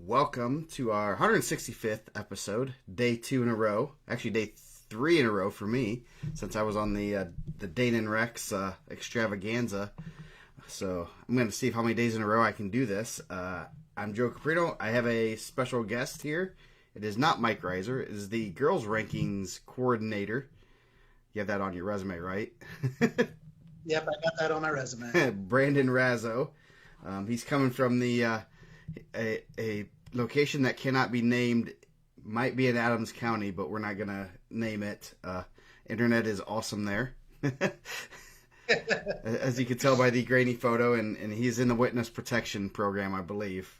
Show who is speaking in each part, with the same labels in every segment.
Speaker 1: Welcome to our 165th episode, day 2 in a row. Actually, day 3 in a row for me, since I was on the Dane and Rex extravaganza. So I'm going to see how many days in a row I can do this. I'm Joe Caprino. I have a special guest here. It is not Mike Reiser. It is the girls' rankings coordinator. You have that on your resume, right?
Speaker 2: Yep, I got that on my resume.
Speaker 1: Brandon Razo. He's coming from the a location that cannot be named. Might be in Adams County, but we're not gonna name it. Internet is awesome there, as you can tell by the grainy photo, and he's in the witness protection program, I believe,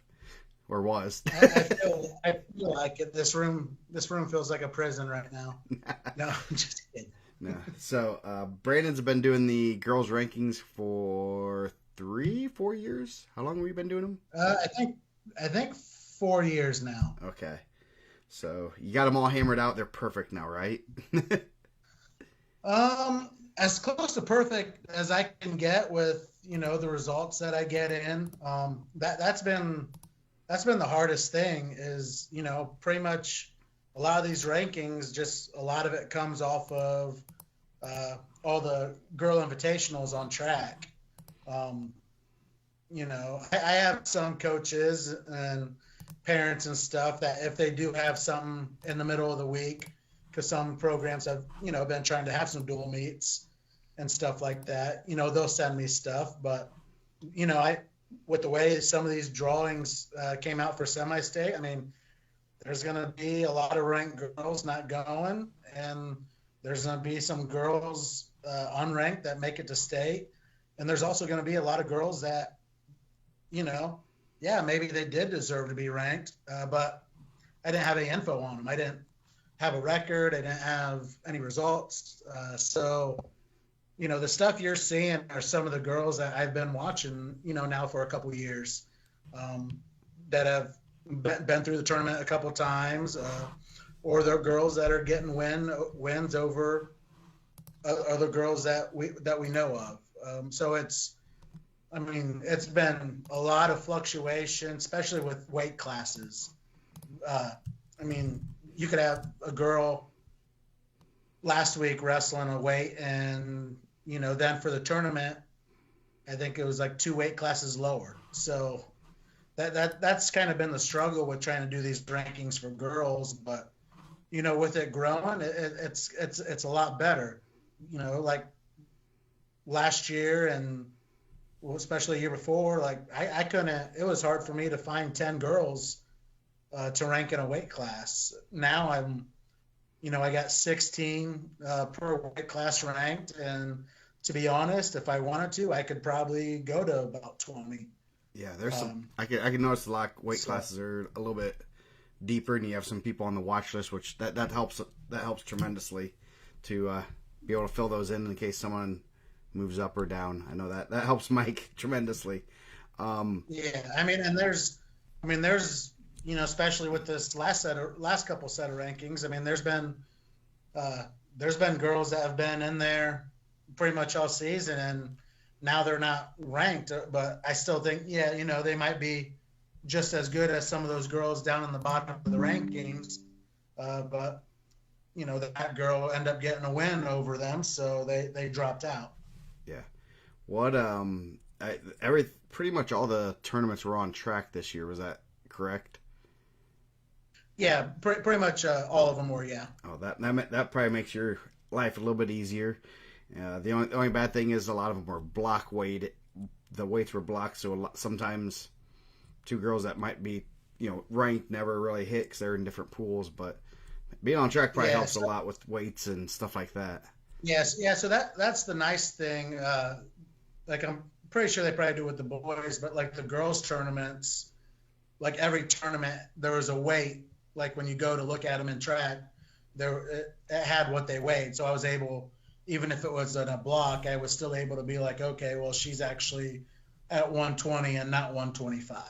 Speaker 1: or was.
Speaker 2: I feel like it. This room feels like a prison right now. No, I'm just kidding.
Speaker 1: No. So Brandon's been doing the girls rankings for 3-4 years. How long have we been doing them?
Speaker 2: I think 4 years now.
Speaker 1: Okay. So you got them all hammered out. They're perfect now, right?
Speaker 2: As close to perfect as I can get with, the results that I get in. That's been the hardest thing is, pretty much a lot of these rankings, just a lot of it comes off of all the girl invitationals on track. I have some coaches and parents and stuff that if they do have something in the middle of the week, because some programs have, been trying to have some dual meets and stuff like that, they'll send me stuff. But, with the way some of these drawings came out for semi-state, there's going to be a lot of ranked girls not going, and there's going to be some girls unranked that make it to state. And there's also going to be a lot of girls that, maybe they did deserve to be ranked, but I didn't have any info on them. I didn't have a record. I didn't have any results. So, the stuff you're seeing are some of the girls that I've been watching, now for a couple of years, that have been through the tournament a couple of times, or they're girls that are getting wins over other girls that we know of. So it's been a lot of fluctuation, especially with weight classes. You could have a girl last week wrestling a weight, and then for the tournament, I think it was like 2 weight classes lower. So that's kind of been the struggle with trying to do these rankings for girls. But with it growing, it's a lot better. Like last year and especially the year before, like I couldn't. It was hard for me to find 10 girls to rank in a weight class. Now I got 16 per weight class ranked, and to be honest, if I wanted to, I could probably go to about 20.
Speaker 1: Yeah, there's some. I can notice a lot of weight classes are a little bit deeper, and you have some people on the watch list, which that helps. That helps tremendously to be able to fill those in case someone moves up or down. I know that helps Mike tremendously.
Speaker 2: And there's especially with this last couple set of rankings. There's been girls that have been in there pretty much all season, and now they're not ranked, but I still think they might be just as good as some of those girls down in the bottom of the rankings, but that girl ended up getting a win over them, so they dropped out.
Speaker 1: Yeah. What pretty much all the tournaments were on track this year. Was that correct?
Speaker 2: Yeah, pretty much all of them were. Yeah.
Speaker 1: Oh, that probably makes your life a little bit easier. The only bad thing is a lot of them were block weight. The weights were blocked, so sometimes 2 girls that might be ranked never really hit because they're in different pools. But being on track probably helps a lot with weights and stuff like that.
Speaker 2: Yes, yeah. So that's the nice thing. I'm pretty sure they probably do with the boys, but like the girls tournaments, like every tournament there was a weight. Like when you go to look at them in track, it had what they weighed. So I was able, even if it was in a block, I was still able to be like, okay, well she's actually at 120 and not 125.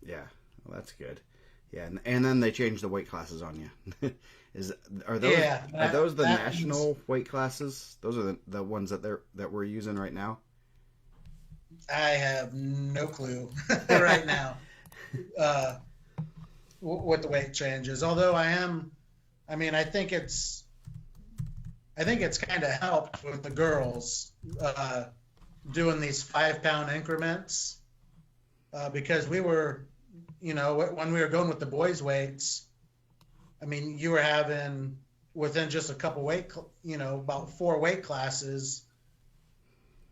Speaker 1: Yeah, well, that's good. Yeah, and then they changed the weight classes on you. Are those the national weight classes? Those are the ones that we're using right now?
Speaker 2: I have no clue right now. with the weight changes. Although I think it's kind of helped with the girls doing these 5 pound increments because we were, when we were going with the boys' weights, I mean, you were having within just a couple about 4 weight classes,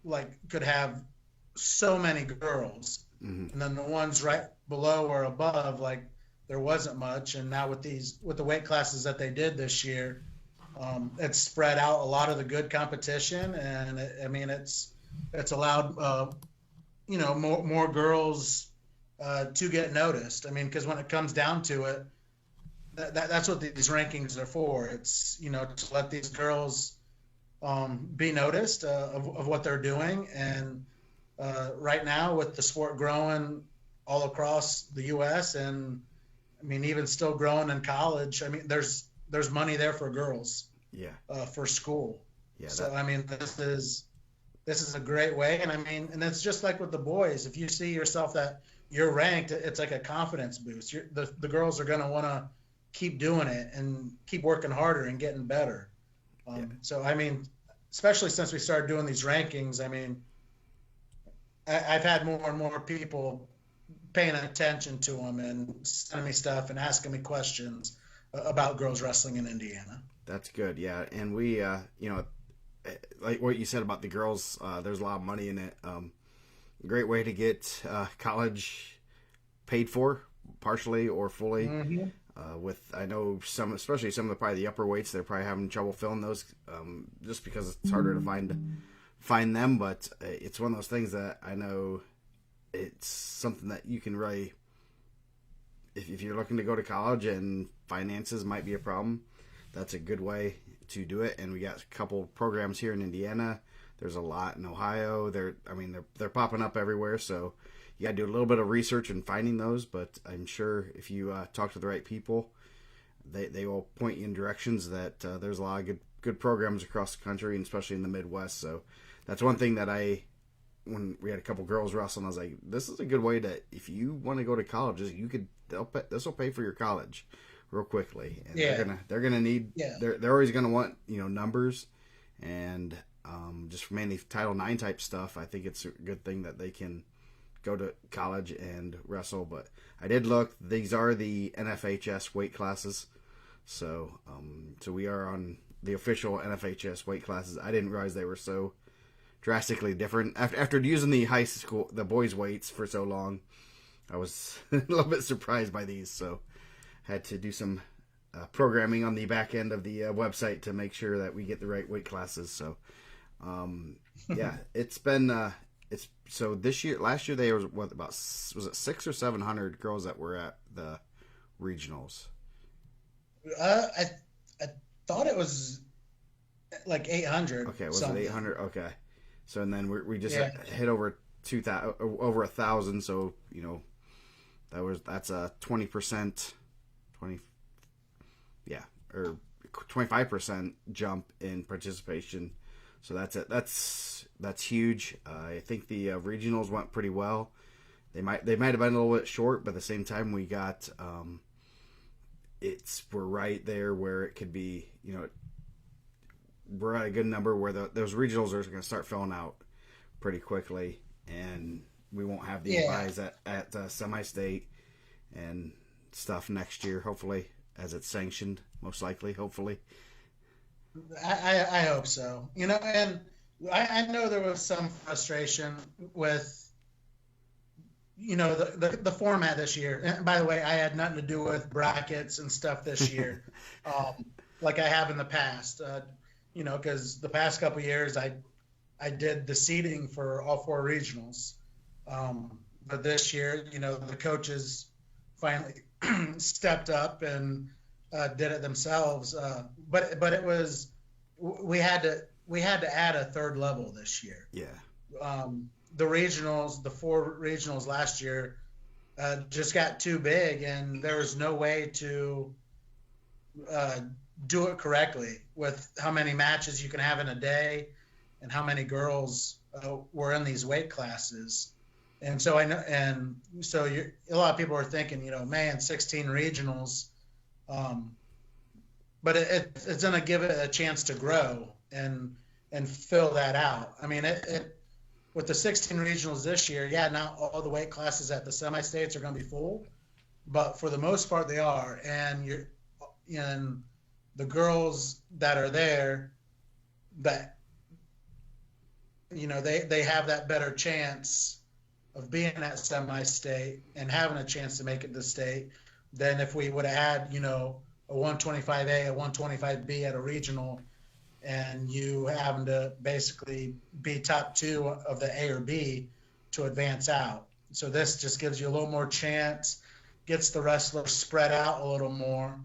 Speaker 2: like could have so many girls, and then the ones right below or above, like there wasn't much. And now with the weight classes that they did this year, it's spread out a lot of the good competition, and it's allowed more girls to get noticed. I mean, because when it comes down to it, that's what these rankings are for. It's to let these girls be noticed of what they're doing. And right now, with the sport growing all across the U.S. and I mean even still growing in college, I mean there's money there for girls.
Speaker 1: Yeah.
Speaker 2: For school.
Speaker 1: Yeah.
Speaker 2: So I mean this is a great way, and I mean, and it's just like with the boys. If you see yourself that you're ranked, it's like a confidence boost. The girls are going to want to keep doing it and keep working harder and getting better. So I mean, especially since we started doing these rankings, I mean, I've had more and more people paying attention to them and sending me stuff and asking me questions about girls wrestling in Indiana.
Speaker 1: That's good. Yeah. And we, like what you said about the girls, there's a lot of money in it. Great way to get college paid for, partially or fully. With I know especially some of probably the upper weights, they're probably having trouble filling those, just because it's harder to find them. But it's one of those things that I know it's something that you can really, if you're looking to go to college and finances might be a problem, that's a good way to do it. And we got a couple programs here in Indiana. There's a lot in Ohio. They're popping up everywhere. So you got to do a little bit of research in finding those. But I'm sure if you talk to the right people, they will point you in directions that there's a lot of good programs across the country, and especially in the Midwest. So that's one thing that when we had a couple girls wrestling, I was like, this is a good way to, if you want to go to college, this will pay for your college real quickly. And they're gonna need, they're always gonna want, numbers, and just for mainly Title IX type stuff. I think it's a good thing that they can go to college and wrestle. But I did look, these are the NFHS weight classes. So we are on the official NFHS weight classes. I didn't realize they were so drastically different. After using the boys' weights for so long, I was a little bit surprised by these. So had to do some programming on the back end of the website to make sure that we get the right weight classes. So yeah, it's been so this year, last year there was was it 600 or 700 girls that were at the regionals?
Speaker 2: I thought it was like 800.
Speaker 1: Okay, was it 800? Okay, so and then we just hit over 2,000, over 1,000. So that's a 20%, or 25% jump in participation. So that's it. That's huge. I think the regionals went pretty well. They might have been a little bit short, but at the same time we got we're right there where it could be. We're at a good number where those regionals are going to start filling out pretty quickly, and we won't have the buys at semi-state and stuff next year. Hopefully, as it's sanctioned, most likely. Hopefully.
Speaker 2: I hope so. And I know there was some frustration with, the format this year. And by the way, I had nothing to do with brackets and stuff this year, like I have in the past. Because the past couple of years I did the seeding for all 4 regionals. But this year, the coaches finally stepped up and did it themselves. But it was, we had to add a third level this year.
Speaker 1: Yeah.
Speaker 2: The regionals, the 4 regionals last year, just got too big, and there was no way to do it correctly with how many matches you can have in a day and how many girls were in these weight classes. And so I know, and so a lot of people are thinking, man, 16 regionals, um, but it's going to give it a chance to grow and fill that out. I mean, it with the 16 regionals this year, yeah, not all the weight classes at the semi-states are going to be full, but for the most part they are. And the girls that are there, that they have that better chance of being at semi-state and having a chance to make it to state than if we would have had a 125A, a 125B at a regional, and you having to basically be top two of the A or B to advance out. So this just gives you a little more chance, gets the wrestlers spread out a little more,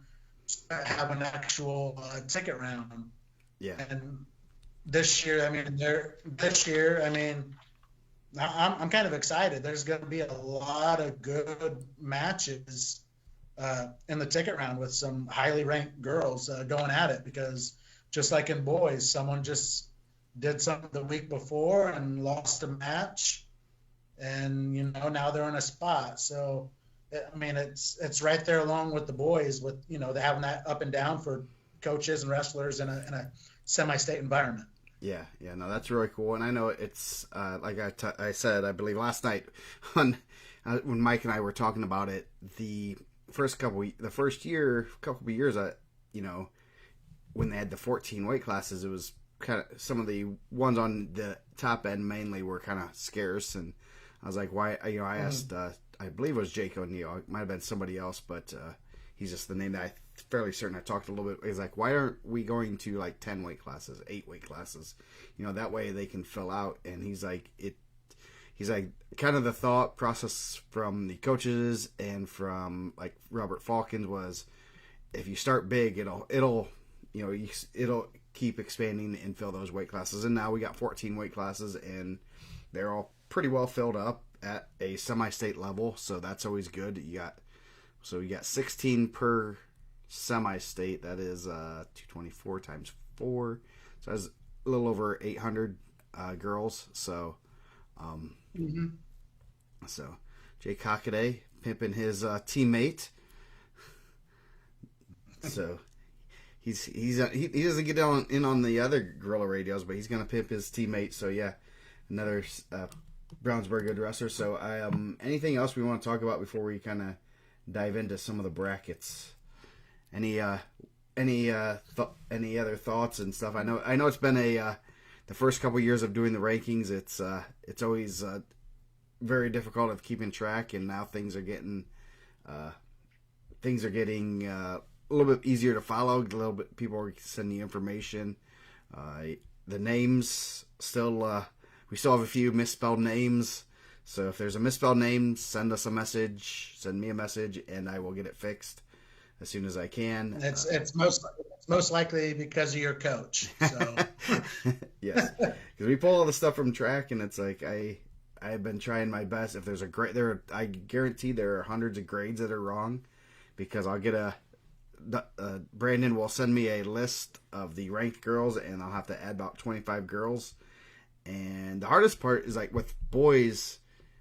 Speaker 2: have an actual ticket round.
Speaker 1: Yeah.
Speaker 2: And this year, I mean, I'm kind of excited. There's going to be a lot of good matches in the ticket round with some highly ranked girls going at it, because just like in boys, someone just did something the week before and lost a match, and now they're in a spot. So I mean, it's right there along with the boys, with they having that up and down for coaches and wrestlers in a semi-state environment.
Speaker 1: Yeah, no, that's really cool, and I know it's like I said, I believe last night when Mike and I were talking about it, the first couple of years, when they had the 14 weight classes, it was kind of some of the ones on the top end mainly were kind of scarce, and I was like, why? I asked, I believe it was Jake O'Neill, it might have been somebody else, but he's just the name that I'm fairly certain I talked a little bit. He's like, why aren't we going to like 10 weight classes, 8 weight classes? That way they can fill out. And he's like, kind of the thought process from the coaches and from like Robert Falcons was, if you start big, it'll keep expanding and fill those weight classes. And now we got 14 weight classes, and they're all pretty well filled up at a semi-state level, so that's always good. You got 16 per semi-state. That is 224 times 4, so that's a little over 800 girls. So so Jake Hockaday pimping his teammate. So he doesn't get in on the other Gorilla radios, but he's gonna pimp his teammate. So yeah, another Brownsburg good wrestler. So anything else we want to talk about before we kind of dive into some of the brackets? Any other thoughts and stuff? I know it's been the first couple years of doing the rankings. It's always very difficult of keeping track, and now things are getting a little bit easier to follow. A little bit, people are sending information. The names still. We still have a few misspelled names, so if there's a misspelled name, send us a message, send me a message, and I will get it fixed as soon as I can.
Speaker 2: It's most likely because of your coach. So.
Speaker 1: Yes, because we pull all the stuff from track, and it's like I've been trying my best. If there's a grade, I guarantee there are hundreds of grades that are wrong, because I'll get Brandon will send me a list of the ranked girls, and I'll have to add about 25 girls. And the hardest part is, like, with boys,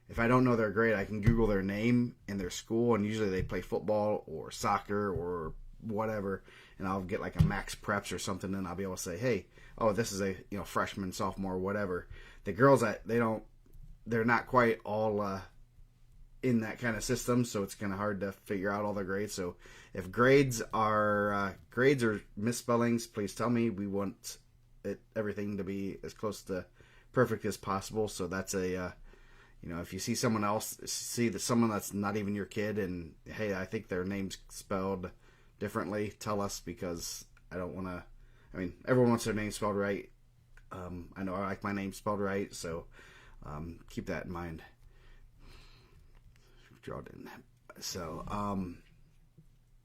Speaker 1: if I don't know their grade, I can Google their name and their school, and usually they play football or soccer or whatever, and I'll get like a max preps or something, and I'll be able to say, hey, this is a freshman, sophomore, whatever. The girls, they're not quite all in that kind of system, so it's kind of hard to figure out all their grades. So if grades are misspellings, please tell me. We want everything to be as close to perfect as possible. So that's if you see someone else, someone that's not even your kid, and hey, I think their name's spelled differently, tell us, because I don't want to. I mean, everyone wants their name spelled right. I know I like my name spelled right, so keep that in mind. Draw it in. So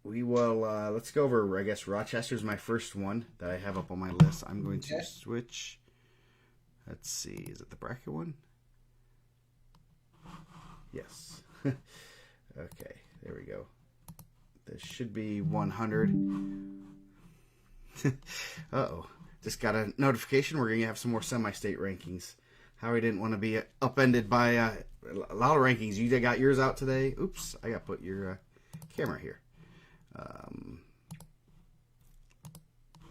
Speaker 1: we will. Let's go over. I guess Rochester's my first one that I have up on my list. I'm going to switch. Let's see. Is it the bracket one? Yes. Okay. There we go. This should be 100. Uh-oh. Just got a notification. We're going to have some more semi-state rankings. Howie didn't want to be upended by a lot of rankings. You got yours out today. Oops, I got to put your camera here.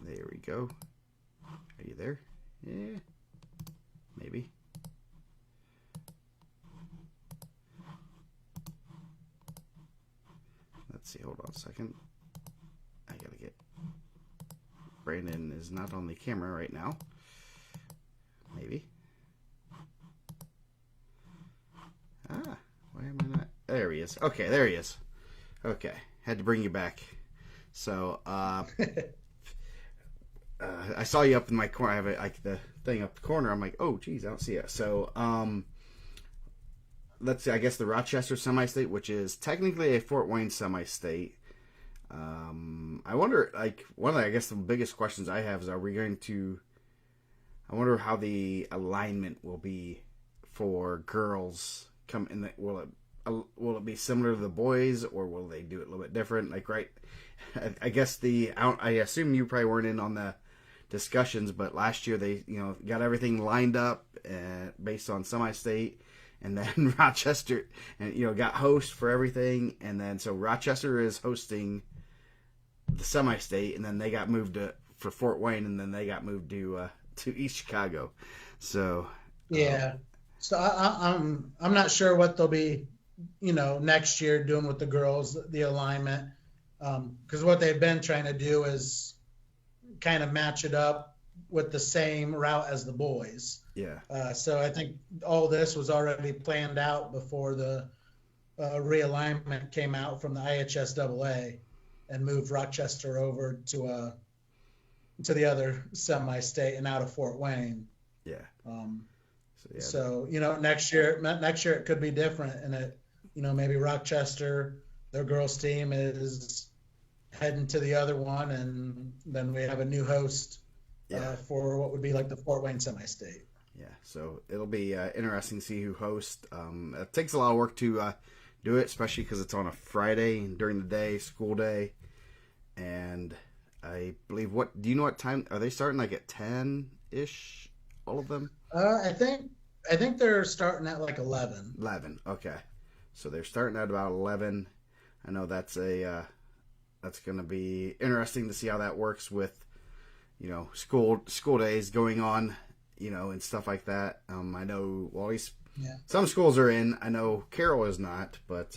Speaker 1: There we go. Are you there? Yeah, maybe. Let's see. Hold on a second. I gotta get. Brandon is not on the camera right now. Maybe. Why am I not? There he is. Okay, there he is. Okay, had to bring you back. So, I saw you up in my corner. I have like the thing up the corner. I'm like, oh, geez, I don't see it. So, let's see. I guess the Rochester semi-state, which is technically a Fort Wayne semi-state. I wonder, like, one of the, I guess the biggest questions I have is, are we going to? I wonder how the alignment will be for girls. Come in, will it be similar to the boys, or will they do it a little bit different? Like, right? I guess I assume you probably weren't in on the discussions, but last year they got everything lined up based on semi-state, and then Rochester and got host for everything, and then so Rochester is hosting the semi-state, and then they got moved for Fort Wayne, and then they got moved to East Chicago. So
Speaker 2: yeah. So I'm not sure what they'll be, next year doing with the girls, the alignment, because what they've been trying to do is kind of match it up with the same route as the boys.
Speaker 1: Yeah.
Speaker 2: So I think all this was already planned out before the realignment came out from the IHSAA and moved Rochester over to the other semi-state and out of Fort Wayne.
Speaker 1: Yeah.
Speaker 2: So next year it could be different, and it, maybe Rochester, their girls team is heading to the other one, and then we have a new host for what would be like the Fort Wayne semi-state.
Speaker 1: Yeah, so it'll be interesting to see who hosts. It takes a lot of work to do it, especially because it's on a Friday and during the day, school day, and I believe do you know what time are they starting? Like at 10-ish, all of them.
Speaker 2: I think they're starting at like 11.
Speaker 1: 11. Okay, so they're starting at about 11. I know that's going to be interesting to see how that works with school days going on, and stuff like that. I know some schools are in. I know Carroll is not, but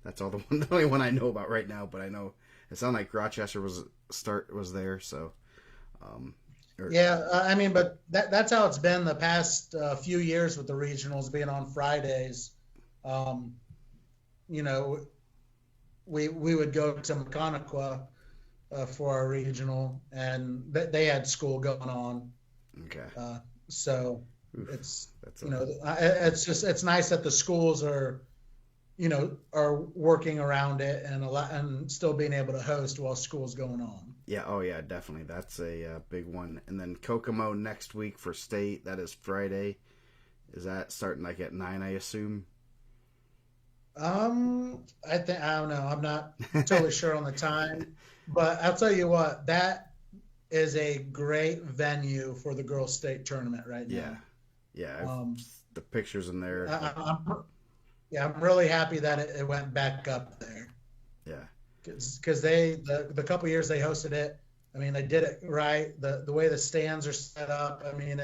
Speaker 1: that's the only one I know about right now. But I know it sounded like Rochester was there, so.
Speaker 2: But that's how it's been the past few years with the regionals being on Fridays. We would go to Mechaniqua for our regional, and they had school going on.
Speaker 1: Okay.
Speaker 2: So it's it's nice that the schools are working around it and still being able to host while school's going on.
Speaker 1: Yeah. Oh yeah, definitely. That's a big one. And then Kokomo next week for state. That is Friday. Is that starting like at 9? I assume.
Speaker 2: I don't know. I'm not totally sure on the time, but I'll tell you what, that is a great venue for the girls' state tournament right now.
Speaker 1: Yeah. The pictures in there.
Speaker 2: I'm really happy that it went back up there.
Speaker 1: Yeah.
Speaker 2: Because the couple years they hosted it, I mean, they did it right. The way the stands are set up, I mean,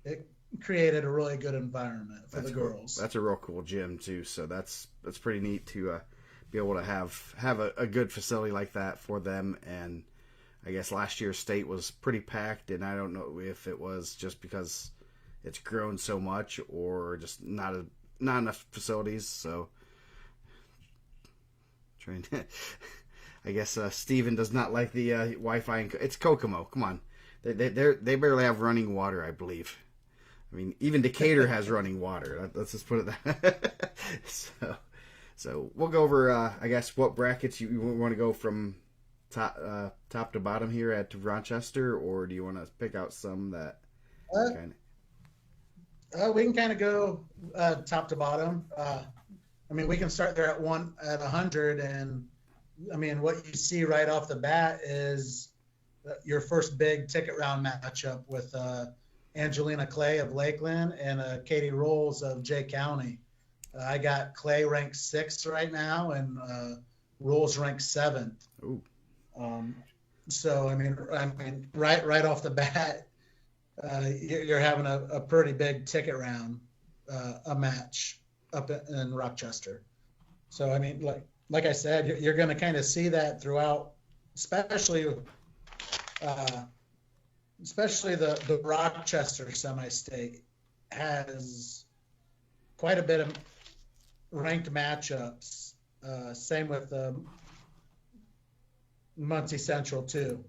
Speaker 2: it created a really good environment for the girls.
Speaker 1: That's a real cool gym too. So that's pretty neat to be able to have a good facility like that for them. And I guess last year's state was pretty packed, and I don't know if it was just because it's grown so much or just not enough facilities. So I guess Steven does not like the Wi-Fi. It's Kokomo. Come on, they barely have running water, I believe. I mean, even Decatur has running water. Let's just put it that. So we'll go over, I guess, what brackets you want to go from top to bottom here at Rochester, or do you want to pick out some that
Speaker 2: we can kind of go top to bottom. I mean, we can start there at 100, and I mean, what you see right off the bat is your first big ticket round matchup with Angelina Clay of Lakeland and Katie Rolls of Jay County. I got Clay ranked 6th right now, and Rolls ranked 7th.
Speaker 1: Ooh.
Speaker 2: So I mean, right off the bat, you're having a pretty big ticket round, a match up in Rochester. So I mean, like I said, you're going to kind of see that throughout, especially the Rochester semi-state has quite a bit of ranked matchups. Same with Muncie Central too.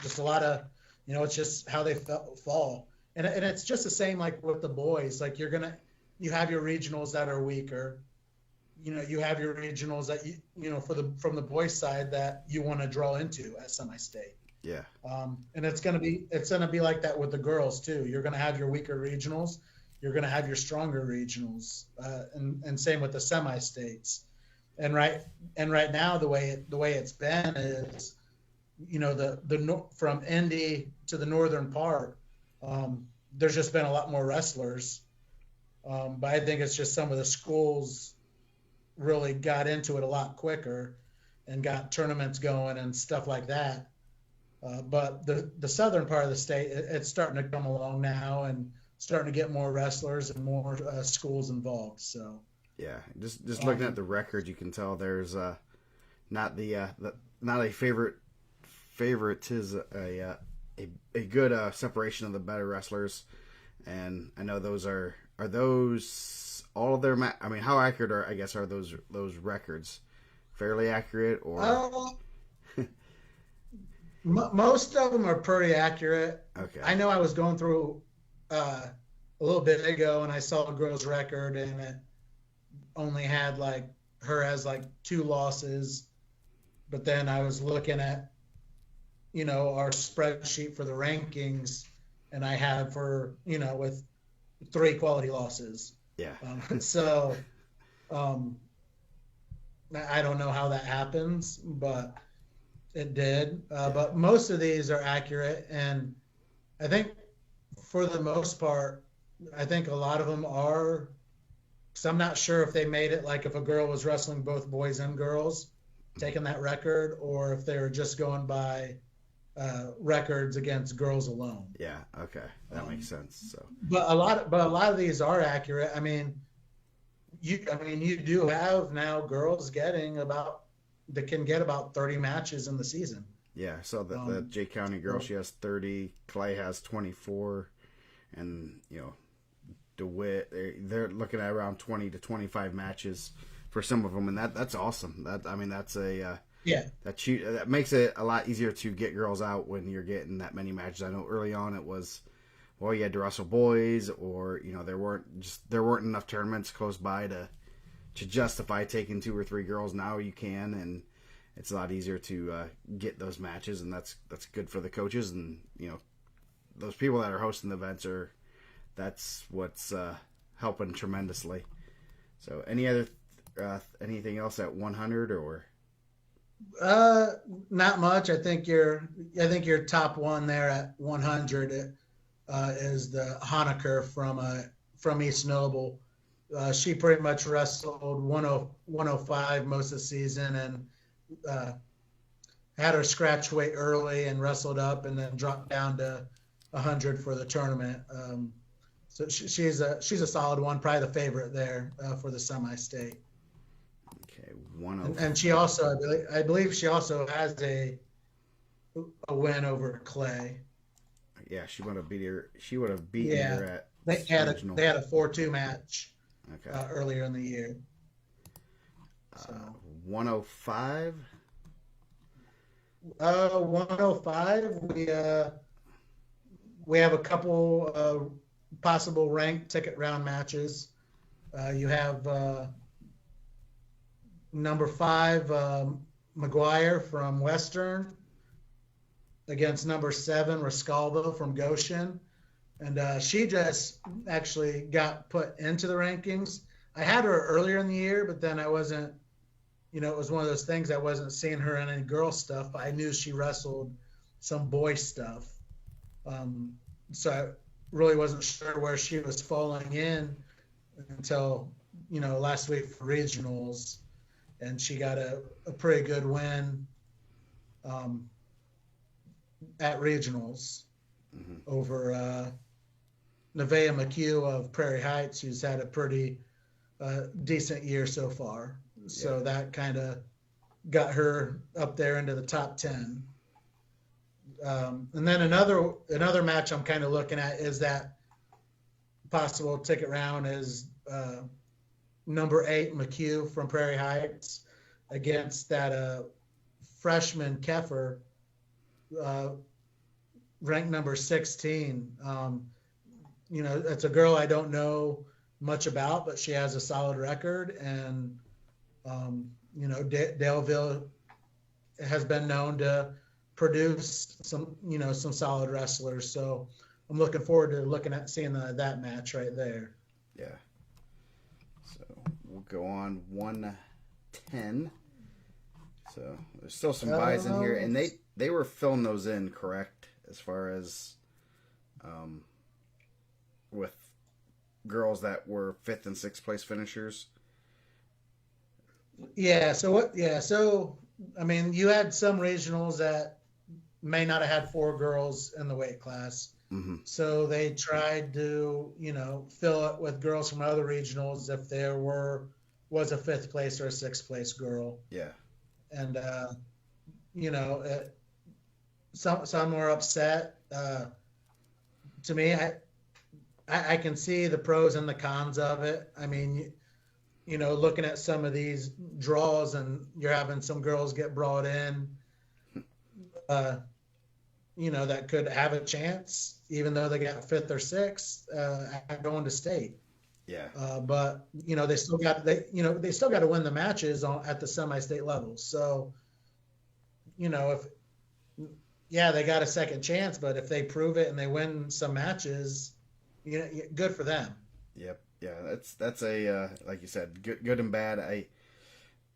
Speaker 2: Just a lot of, it's just how they fall, and it's just the same like with the boys. Like you have your regionals that are weaker. You have your regionals that from the boys side that you want to draw into at semi-state.
Speaker 1: Yeah.
Speaker 2: And it's gonna be like that with the girls too. You're gonna have your weaker regionals. You're gonna have your stronger regionals, and same with the semi-states. And right now the way it's been is, from Indy to the northern part, there's just been a lot more wrestlers. But I think it's just some of the schools really got into it a lot quicker and got tournaments going and stuff like that. But the southern part of the state, it's starting to come along now and starting to get more wrestlers and more schools involved. So
Speaker 1: yeah, just looking at the record, you can tell there's not a favorite is a good separation of the better wrestlers, and I know those are those all of their I mean, how accurate are those records? Fairly accurate, or
Speaker 2: most of them are pretty accurate.
Speaker 1: Okay.
Speaker 2: I know I was going through a little bit ago and I saw a girl's record and it only had her as 2 losses, but then I was looking at our spreadsheet for the rankings and I had for with 3 quality losses.
Speaker 1: Yeah.
Speaker 2: So I don't know how that happens, but it did. But most of these are accurate, and I think for the most part, I think a lot of them are. Because I'm not sure if they made it if a girl was wrestling both boys and girls, taking that record, or if they were just going by records against girls alone.
Speaker 1: Yeah. Okay, that makes sense. So,
Speaker 2: but a lot of these are accurate. I mean, you do have now girls getting that can get about 30 matches in the season.
Speaker 1: Yeah, so the Jay County girl, she has 30. Clay has 24, and DeWitt, they're looking at around 20 to 25 matches for some of them, and that's awesome. That's that makes it a lot easier to get girls out when you're getting that many matches. I know early on it was, well, you had to wrestle boys, or there weren't enough tournaments close by to justify taking 2 or 3 girls. Now you can, and it's a lot easier to get those matches, and that's good for the coaches and those people that are hosting the events that's what's helping tremendously. So anything else at 100 or?
Speaker 2: Not much. I think your top one there at 100 is the Honecker from East Noble. She pretty much wrestled 105 most of the season and had her scratch weight early and wrestled up and then dropped down to 100 for the tournament. So she's a solid one, probably the favorite there for the semi-state.
Speaker 1: Okay,
Speaker 2: and she also, I believe she also has a win over Clay.
Speaker 1: Yeah, she would have beat her. She would have beaten her at.
Speaker 2: They had a 4-2 match.
Speaker 1: Okay.
Speaker 2: Earlier in the year. So
Speaker 1: 105.
Speaker 2: 105. We have a couple possible ranked ticket round matches. You have number 5 McGuire from Western against number 7 Rascalvo from Goshen. And she just actually got put into the rankings. I had her earlier in the year, but then I wasn't, it was one of those things I wasn't seeing her in any girl stuff, but I knew she wrestled some boy stuff. So really wasn't sure where she was falling in until last week for regionals, and she got a pretty good win um, at regionals over Nevaeh McHugh of Prairie Heights, who's had a pretty decent year so far. So that kind of got her up there into the top 10. And then another match I'm kind of looking at is that possible ticket round is number 8 McHugh from Prairie Heights against that freshman Keffer, ranked number 16. It's a girl I don't know much about, but she has a solid record, and Daleville has been known to produce some solid wrestlers. So I'm looking forward to seeing that match right there.
Speaker 1: Yeah. So we'll go on 110. So there's still some buys in here, and they were filling those in correct as far as with girls that were 5th and 6th place finishers.
Speaker 2: Yeah. So I mean, you had some regionals that may not have had 4 girls in the weight class.
Speaker 1: Mm-hmm.
Speaker 2: So they tried to, fill it with girls from other regionals if there was a 5th place or a 6th place girl.
Speaker 1: Yeah.
Speaker 2: And, some were upset. To me, I can see the pros and the cons of it. I mean, looking at some of these draws, and you're having some girls get brought in, that could have a chance, even though they got 5th or 6th at going to state.
Speaker 1: Yeah.
Speaker 2: But they still got to win the matches at the semi-state level. So, they got a second chance, but if they prove it and they win some matches, good for them.
Speaker 1: Yep. Yeah, that's a like you said, good and bad.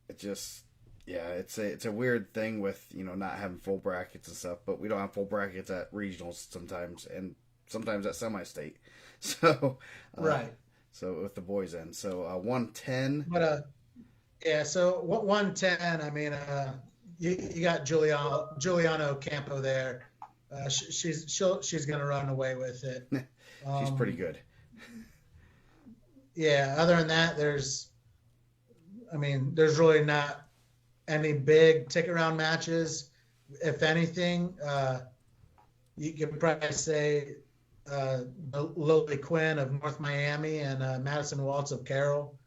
Speaker 1: It's a weird thing with not having full brackets and stuff, but we don't have full brackets at regionals sometimes, and sometimes at semi-state. So
Speaker 2: right.
Speaker 1: So with the boys in, so 110.
Speaker 2: But so 110. I mean, you got Giuliano Campo there. She's gonna run away with it.
Speaker 1: She's pretty good.
Speaker 2: Yeah. Other than that, there's really not any big ticket round matches. If anything, you could probably say Lily Quinn of North Miami and Madison Waltz of Carroll.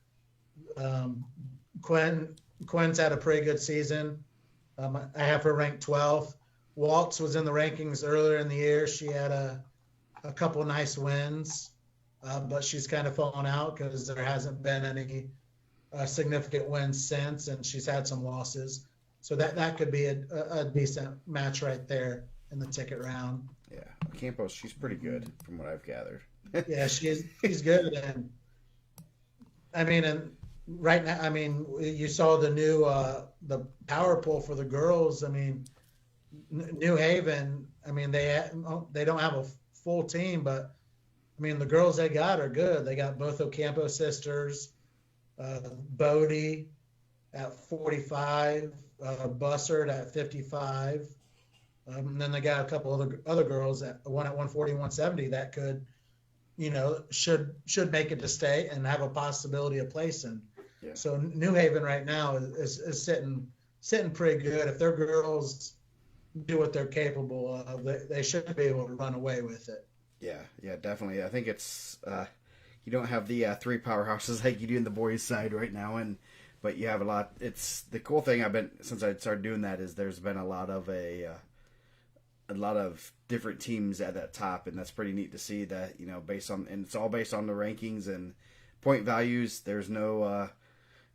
Speaker 2: Quinn's had a pretty good season. I have her ranked 12th. Waltz was in the rankings earlier in the year. She had a couple nice wins, but she's kind of fallen out because there hasn't been any significant wins since, and she's had some losses. So that could be a decent match right there in the ticket round.
Speaker 1: Yeah, Campos, she's pretty good from what I've gathered.
Speaker 2: Yeah, she's good, and right now, you saw the new the power pool for the girls. New Haven. They don't have a full team, but the girls they got are good. They got both Ocampo sisters, Bodie at 45, Bussard at 55. And then they got a couple of other girls, one at 140, 170 that could, should make it to state and have a possibility of placing.
Speaker 1: Yeah.
Speaker 2: So New Haven right now is sitting pretty good. If their girls do what they're capable of, they should be able to run away with it.
Speaker 1: Yeah, definitely. I think it's you don't have the 3 powerhouses like you do in the boys' side right now, but you have a lot. It's the cool thing since I started doing that is there's been a lot of different teams at that top, and that's pretty neat to see that and it's all based on the rankings and point values. There's no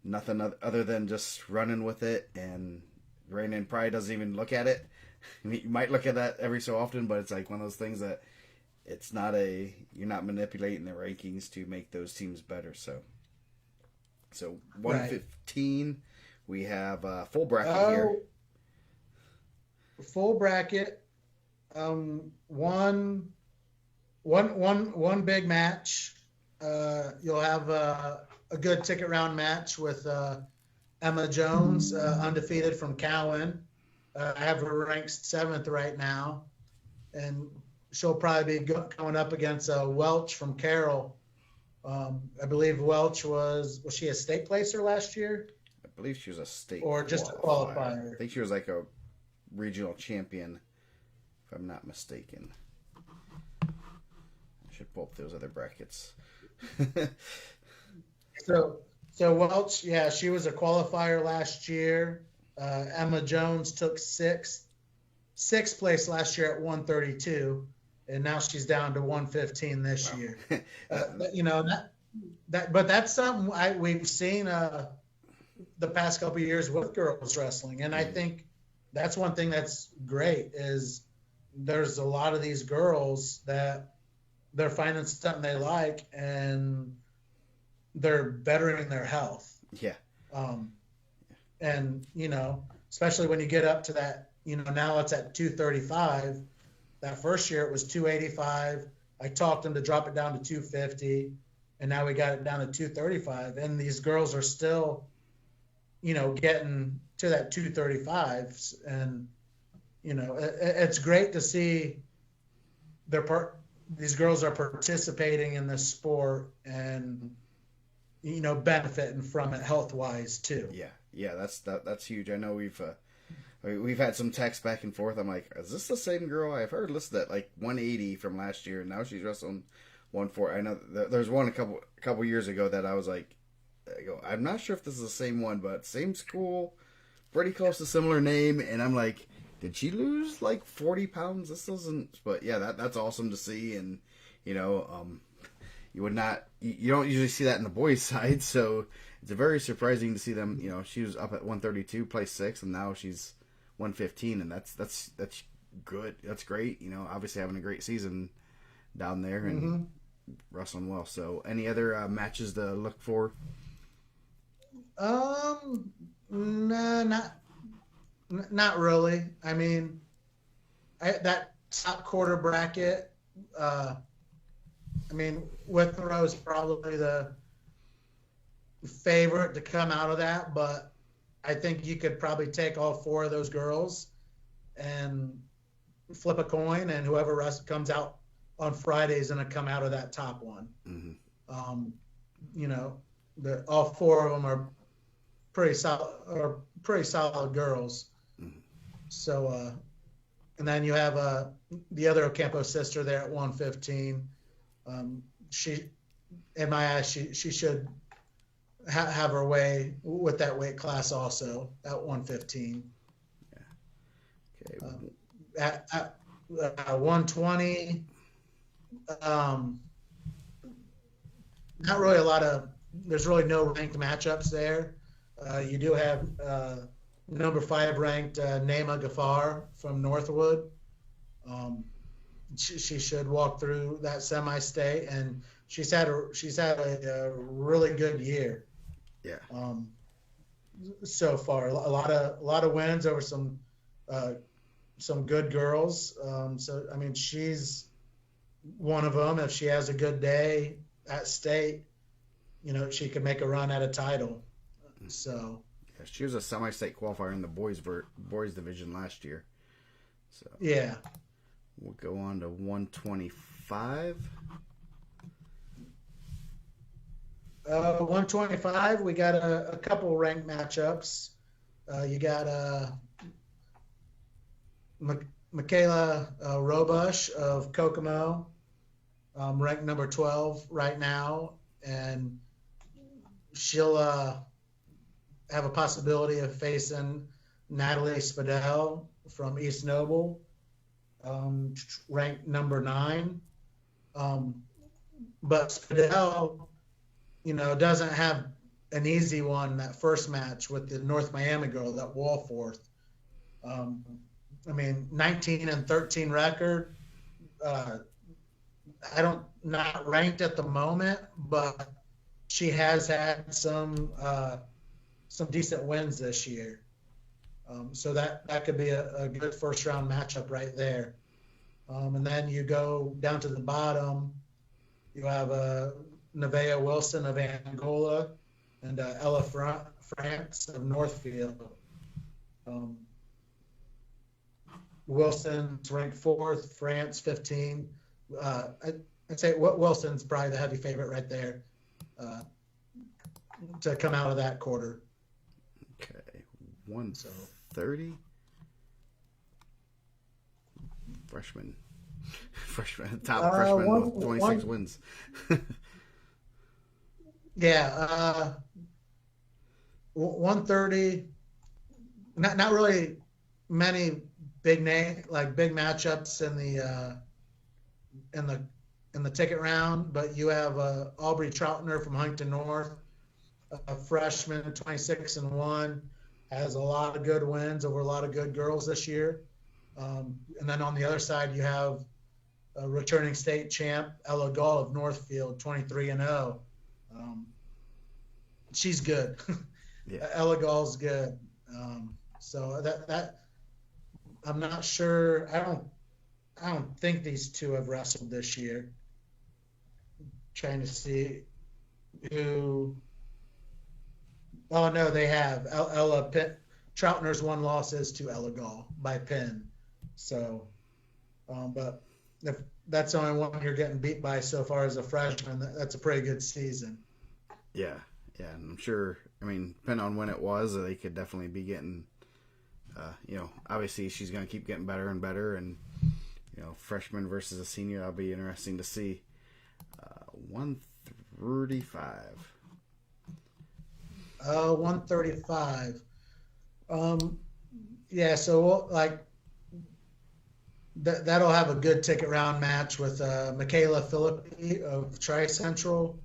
Speaker 1: nothing other than just running with it, and Brandon probably doesn't even look at it. You might look at that every so often, but it's like one of those things that it's not you're not manipulating the rankings to make those teams better. So 115, right. We have full bracket here.
Speaker 2: Full bracket. 1 one big match. You'll have a good ticket round match with Emma Jones, undefeated from Cowan. I have her ranked 7th right now, and she'll probably be coming up against Welch from Carroll. I believe Welch was she a state placer last year?
Speaker 1: I believe she was a state
Speaker 2: or just a qualifier.
Speaker 1: I think she was like a regional champion, if I'm not mistaken. I should pull up those other brackets.
Speaker 2: So Welch, yeah, she was a qualifier last year. Emma Jones took sixth place last year at 132, and now she's down to 115 this year. But that's something we've seen the past couple of years with girls wrestling, and I think that's one thing that's great is there's a lot of these girls that they're finding something they like and they're bettering their health.
Speaker 1: Yeah.
Speaker 2: And especially when you get up to that, now it's at 235. That first year it was 285. I talked them to drop it down to 250, and now we got it down to 235. And these girls are still, getting to that 235. And, it's great to see these girls are participating in this sport and, benefiting from it health-wise too.
Speaker 1: Yeah, that's huge. I know we've had some texts back and forth. I'm like, is this the same girl? I've heard listed at like 180 from last year, and now she's wrestling 140. I know there's one a couple years ago that I was like, I'm not sure if this is the same one, but same school, pretty close to similar name, and I'm like, did she lose like 40 pounds? This doesn't. But yeah, that's awesome to see, and you don't usually see that in the boys' side, so it's very surprising to see them. She was up at 132, placed 6th, and now she's 115, and that's good. That's great. Obviously having a great season down there and wrestling well. So, any other matches to look for?
Speaker 2: Nah, not really. I mean, that top quarter bracket. Witherow's probably the favorite to come out of that, but I think you could probably take all 4 of those girls and flip a coin, and whoever comes out on Friday is going to come out of that top one. Mm-hmm. All 4 of them are pretty solid girls. Mm-hmm. So, and then you have the other Ocampo sister there at 115. She, in my eyes, she should have her way with that weight class also at 115.
Speaker 1: Yeah. Okay.
Speaker 2: At 120, not really there's really no ranked matchups there. You do have number 5 ranked Naima Ghaffar from Northwood. She should walk through that semi-state, and she's had a really good year.
Speaker 1: Yeah.
Speaker 2: So far, a lot of wins over some good girls. She's one of them. If she has a good day at state, she could make a run at a title. So.
Speaker 1: Yeah, she was a semi-state qualifier in the boys division last year. So.
Speaker 2: Yeah.
Speaker 1: We'll go on to 125.
Speaker 2: 125, we got a couple ranked matchups. You got Michaela Robush of Kokomo, ranked number 12 right now, and she'll have a possibility of facing Natalie Spadell from East Noble, ranked number 9. But Spadell, doesn't have an easy one that first match with the North Miami girl, that Walforth. 19-13 record. Not ranked at the moment, but she has had some decent wins this year. So that could be a good first round matchup right there. And then you go down to the bottom. You have Nevaeh Wilson of Angola and Ella France of Northfield. Um, Wilson's ranked fourth, France 15. I'd say Wilson's probably the heavy favorite right there to come out of that quarter.
Speaker 1: Okay, 130. Freshman, top freshman with 26 wins.
Speaker 2: Yeah, 130. Not really many big matchups in the ticket round, but you have Aubrey Troutner from Huntington North, a freshman, 26-1, has a lot of good wins over a lot of good girls this year. And then on the other side, you have a returning state champ, Ella Gall of Northfield, 23-0. She's good.
Speaker 1: Yeah.
Speaker 2: Ella Gall's good. So that I'm not sure. I don't think these two have wrestled this year. Trying to see who. Oh no, they have. Ella Troutner's one loss is to Ella Gall by pin. So, but if that's the only one you're getting beat by so far as a freshman, that's a pretty good season.
Speaker 1: Yeah, and I'm sure. I mean, depending on when it was, they could definitely be getting. Obviously she's going to keep getting better and better, and freshman versus a senior, that'll be interesting to see. 135.
Speaker 2: 135. Yeah, so that'll have a good ticket round match with Michaela Philippi of Tri Central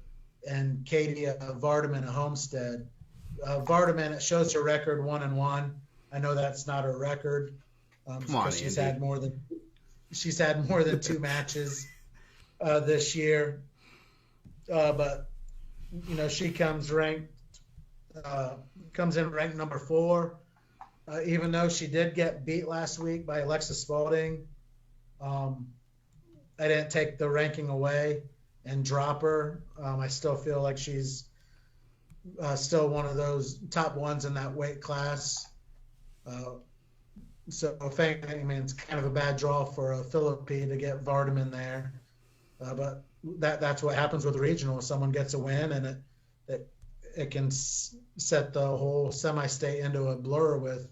Speaker 2: and Katie Vardaman of Homestead. Vardaman, it shows her record 1-1. I know that's not her record.
Speaker 1: Come on,
Speaker 2: she's had more than 2 matches this year. But she comes in ranked number 4. Even though she did get beat last week by Alexis Spalding, I didn't take the ranking away and drop her. I still feel like she's still one of those top ones in that weight class. So if anything, it's kind of a bad draw for Philippi to get Vardaman there. But that's what happens with regional. Someone gets a win, and it can set the whole semi-state into a blur with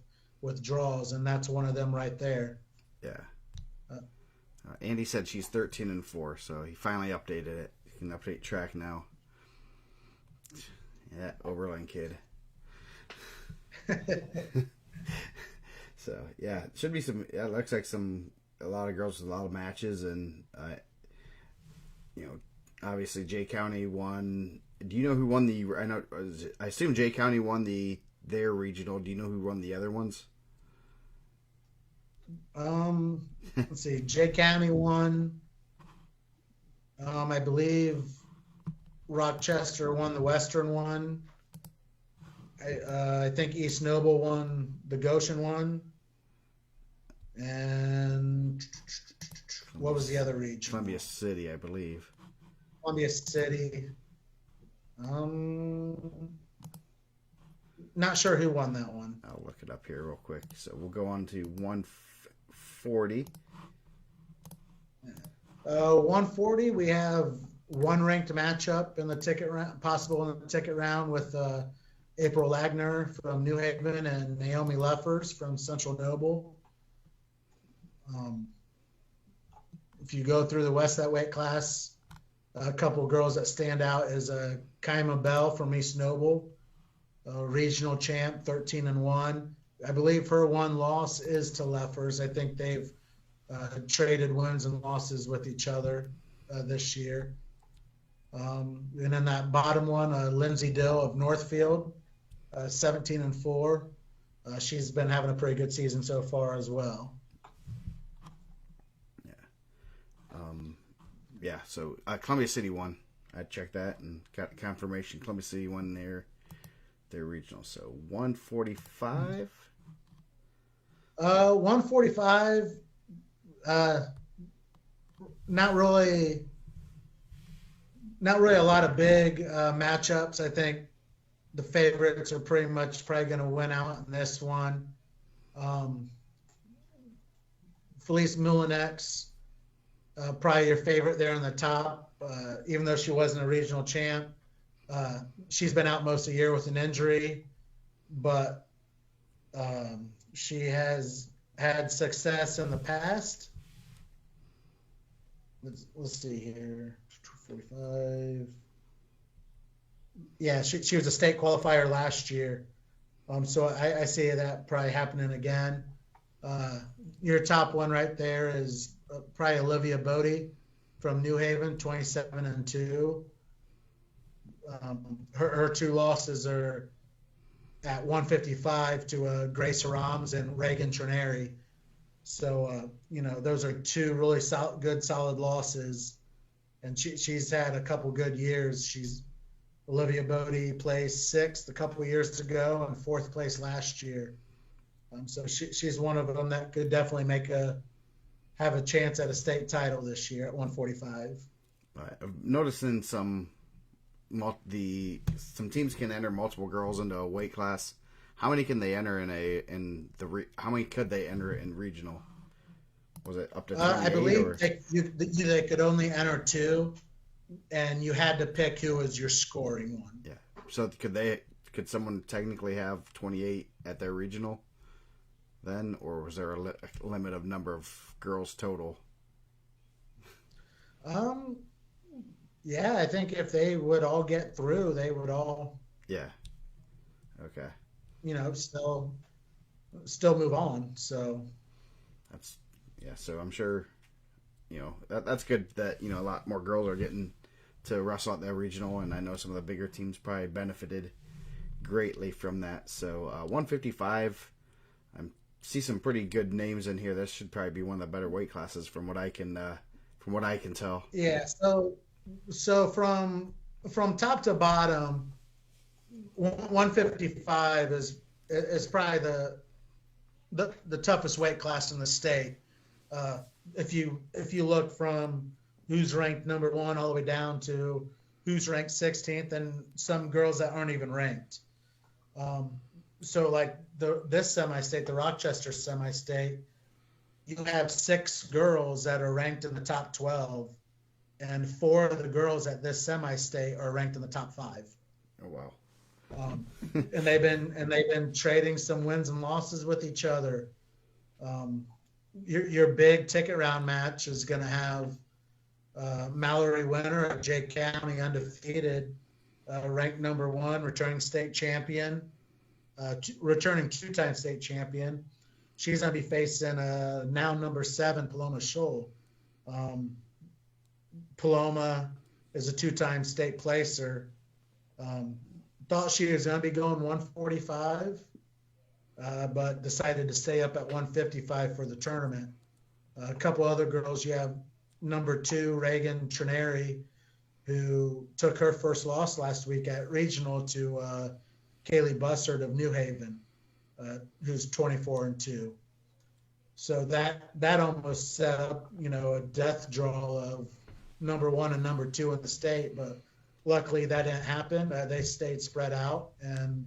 Speaker 2: draws, and that's one of them right there.
Speaker 1: Yeah. Andy said she's 13-4, so he finally updated it. You can update track now. Yeah, Oberlin kid. So yeah, it should be some. Yeah, it looks like a lot of girls with a lot of matches, and obviously Jay County won. Do you know who won the? I assume Jay County won their regional. Do you know who won the other ones?
Speaker 2: Let's see. Jay County won. I believe Rochester won the Western one. I think East Noble won the Goshen one. And what was the other region?
Speaker 1: Columbia City, I believe.
Speaker 2: Columbia City. Not sure who won that one.
Speaker 1: I'll look it up here real quick. So we'll go on to 140.
Speaker 2: 140, we have one ranked matchup in the ticket round, possible in the ticket round with April Lagner from New Haven and Naomi Leffers from Central Noble. If you go through the West that weight class, a couple of girls that stand out is Kaima Bell from East Noble, regional champ, 13-1. I believe her one loss is to Leffers. I think they've traded wins and losses with each other this year. And in that bottom one, Lindsay Dill of Northfield, 17-4. She's been having a pretty good season so far as well.
Speaker 1: Yeah. So Columbia City won. I checked that and got confirmation. Columbia City won their regional. So 145.
Speaker 2: 145. not really, not really a lot of big matchups. I think the favorites are pretty much probably going to win out in this one. Um, Felice Moulinex, probably your favorite there on the top, even though she wasn't a regional champ. She's been out most of the year with an injury, but she has had success in the past. Let's see here. 45. Yeah, she was a state qualifier last year. So I see that probably happening again. Your top one right there is probably Olivia Bodie from New Haven, 27-2. Her two losses are at 155 to Grace Rams and Reagan Trineri. So, those are two really good, solid losses. And she's had a couple good years. Olivia Bodie placed sixth a couple of years ago and fourth place last year. So she's one of them that could definitely have a chance at a state title this year at 145.
Speaker 1: I'm noticing some teams can enter multiple girls into a weight class. How many can they enter how many could they enter in regional? Was it up to 28?
Speaker 2: I believe they could only enter two, and you had to pick who was your scoring one.
Speaker 1: Yeah. So could someone technically have 28 at their regional then, or was there a limit of number of girls total?
Speaker 2: Yeah, I think if they would all get through, they would all.
Speaker 1: Yeah. Okay.
Speaker 2: Still move on. So.
Speaker 1: So I'm sure, that's good that, a lot more girls are getting to wrestle at their regional, and I know some of the bigger teams probably benefited greatly from that. So 155, I see some pretty good names in here. This should probably be one of the better weight classes from what I can tell.
Speaker 2: Yeah. So from top to bottom, 155 is probably the toughest weight class in the state. If you look from who's ranked number one all the way down to who's ranked 16th, and some girls that aren't even ranked. So like this semi-state, the Rochester semi-state, you have 6 girls that are ranked in the top 12, and 4 of the girls at this semi-state are ranked in the top 5.
Speaker 1: Oh wow!
Speaker 2: And they've been trading some wins and losses with each other. Your big ticket round match is going to have Mallory Winter at Jay County, undefeated, ranked number 1, returning state champion, returning 2-time state champion. She's going to be facing now number 7 Paloma Scholl. Paloma is a 2-time state placer. Thought she was going to be going 145. But decided to stay up at 155 for the tournament. A couple other girls, you have number 2, Reagan Trineri, who took her first loss last week at regional to Kaylee Bussard of New Haven, who's 24-2. So that almost set up, a death draw of number 1 and number 2 in the state, but luckily that didn't happen. They stayed spread out, and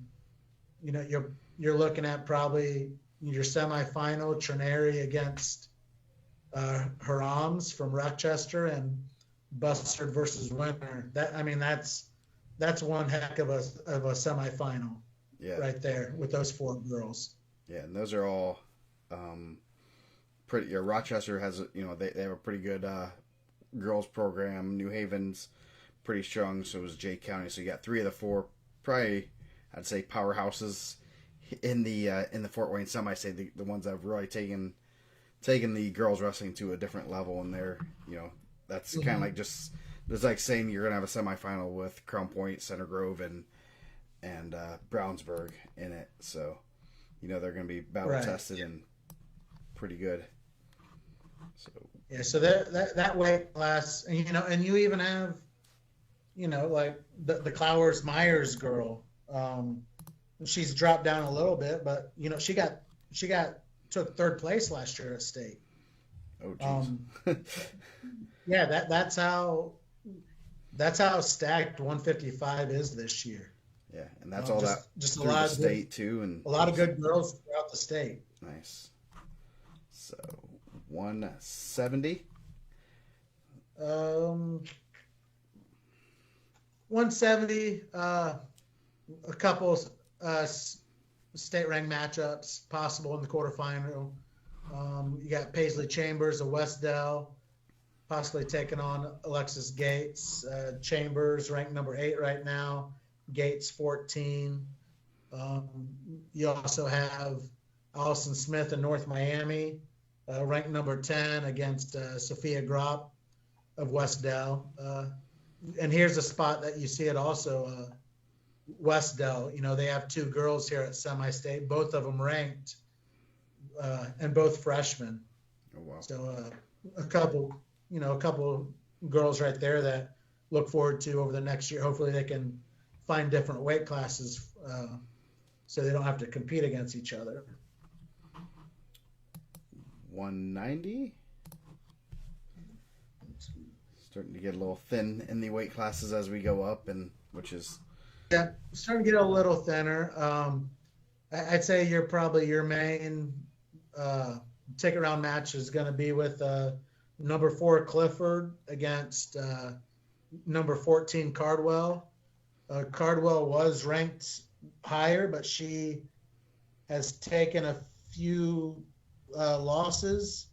Speaker 2: you're looking at probably your semifinal, Trineri against Harams from Rochester, and Bussard versus Winter. That's one heck of a semifinal, right there with those 4 girls.
Speaker 1: Yeah, and those are all pretty. Rochester has they have a pretty good girls program. New Haven's pretty strong, so is Jay County. So you got 3 of the 4 probably, I'd say, powerhouses in the Fort Wayne semi-state, the ones that have really taken the girls wrestling to a different level, and they're that's kind of like just it's like saying you're gonna have a semifinal with Crown Point, Center Grove, and Brownsburg in it. So they're gonna be battle tested and pretty good. So
Speaker 2: yeah, so that weight class, and you even have like the Clowers Myers girl. She's dropped down a little bit, but she took 3rd place last year at state.
Speaker 1: Oh, geez.
Speaker 2: Yeah, that's how stacked 155 is this year.
Speaker 1: Yeah, and that's all that
Speaker 2: Just
Speaker 1: through the state too, and
Speaker 2: a lot of good girls throughout the state.
Speaker 1: nice. So 170.
Speaker 2: Um, 170. A couple state ranked matchups possible in the quarterfinal. You got Paisley Chambers of Westdell, possibly taking on Alexis Gates. Chambers ranked number 8 right now. Gates 14. You also have Allison Smith in North Miami, ranked number 10 against Sophia Gropp of Westdell. And here's a spot that you see it also. Westdell, they have 2 girls here at semi-state, both of them ranked, and both freshmen.
Speaker 1: Oh wow!
Speaker 2: So a couple girls right there that look forward to over the next year. Hopefully they can find different weight classes so they don't have to compete against each other.
Speaker 1: 190. Starting to get a little thin in the weight classes as we go up, and which is
Speaker 2: starting to get a little thinner. I'd say your main ticket round match is going to be with number 4 Clifford against number 14 Cardwell. Cardwell was ranked higher, but she has taken a few losses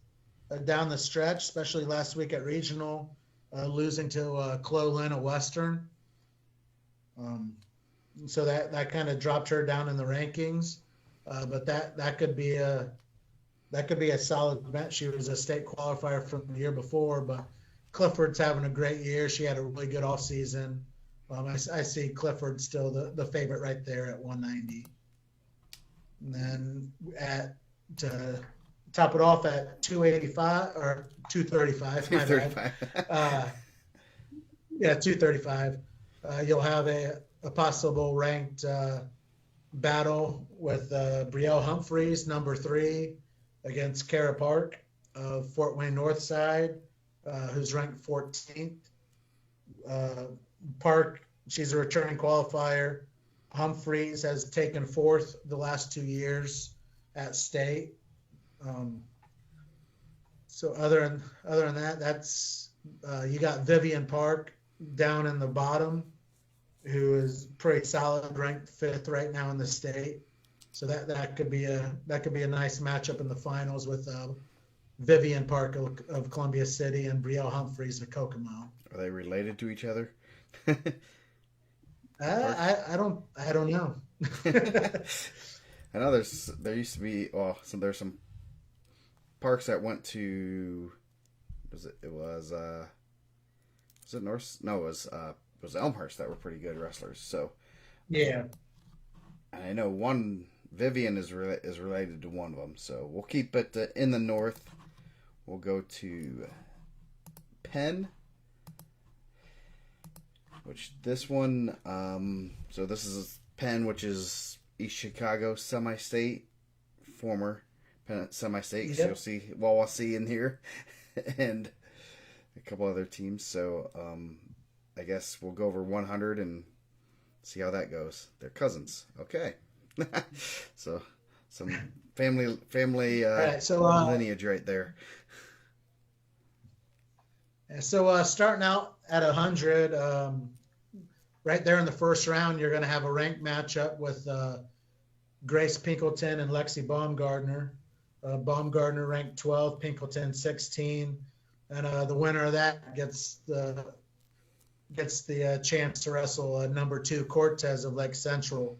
Speaker 2: down the stretch, especially last week at regional, losing to Chloe Lynn at Western. So that kind of dropped her down in the rankings, but that could be a solid event. She was a state qualifier from the year before, but Clifford's having a great year. She had a really good off season. I see Clifford still the favorite right there at 190. And then to top it off at 285 or 235.
Speaker 1: 235.
Speaker 2: Yeah, 235. You'll have a possible ranked battle with Brielle Humphreys, number 3, against Kara Park of Fort Wayne Northside, who's ranked 14th. Park, she's a returning qualifier. Humphreys has taken 4th the last 2 years at state. So other than that, that's you got Vivian Park down in the bottom, who is pretty solid, ranked 5th right now in the state. So that could be a nice matchup in the finals with Vivian Park of Columbia City and Brielle Humphreys of Kokomo.
Speaker 1: Are they related to each other?
Speaker 2: I don't know.
Speaker 1: I know there used to be there's some parks that went to was it North? No, it was Elmhurst that were pretty good wrestlers. So
Speaker 2: yeah,
Speaker 1: and I know one Vivian is related to one of them. So we'll keep it in the north. We'll go to Penn. Which this one, so this is Penn, which is East Chicago semi-state, former Penn semi-state. Yep. So you'll see Wawasee in here, and a couple other teams. So I guess we'll go over 100 and see how that goes. They're cousins, okay. So some family
Speaker 2: right, so,
Speaker 1: lineage right there.
Speaker 2: So starting out at 100, right there in the first round, you're going to have a ranked matchup with Grace Pinkleton and Lexi Baumgardner. Baumgardner ranked 12, Pinkleton 16, and the winner of that gets the chance to wrestle number 2 Cortez of Lake Central.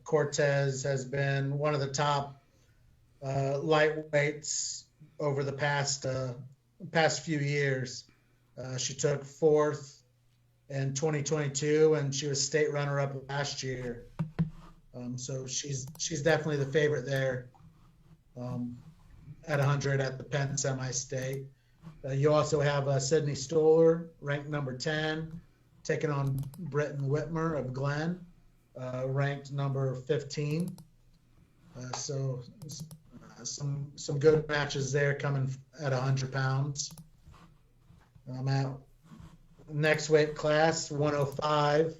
Speaker 2: Cortez has been one of the top lightweights over the past few years. She took 4th in 2022, and she was state runner-up last year. So she's definitely the favorite there at 100 at the Penn semi-state. You also have Sydney Stoller, ranked number 10, taking on Britton Whitmer of Glenn, ranked number 15. So some good matches there coming at 100 pounds. I'm at next weight class 105.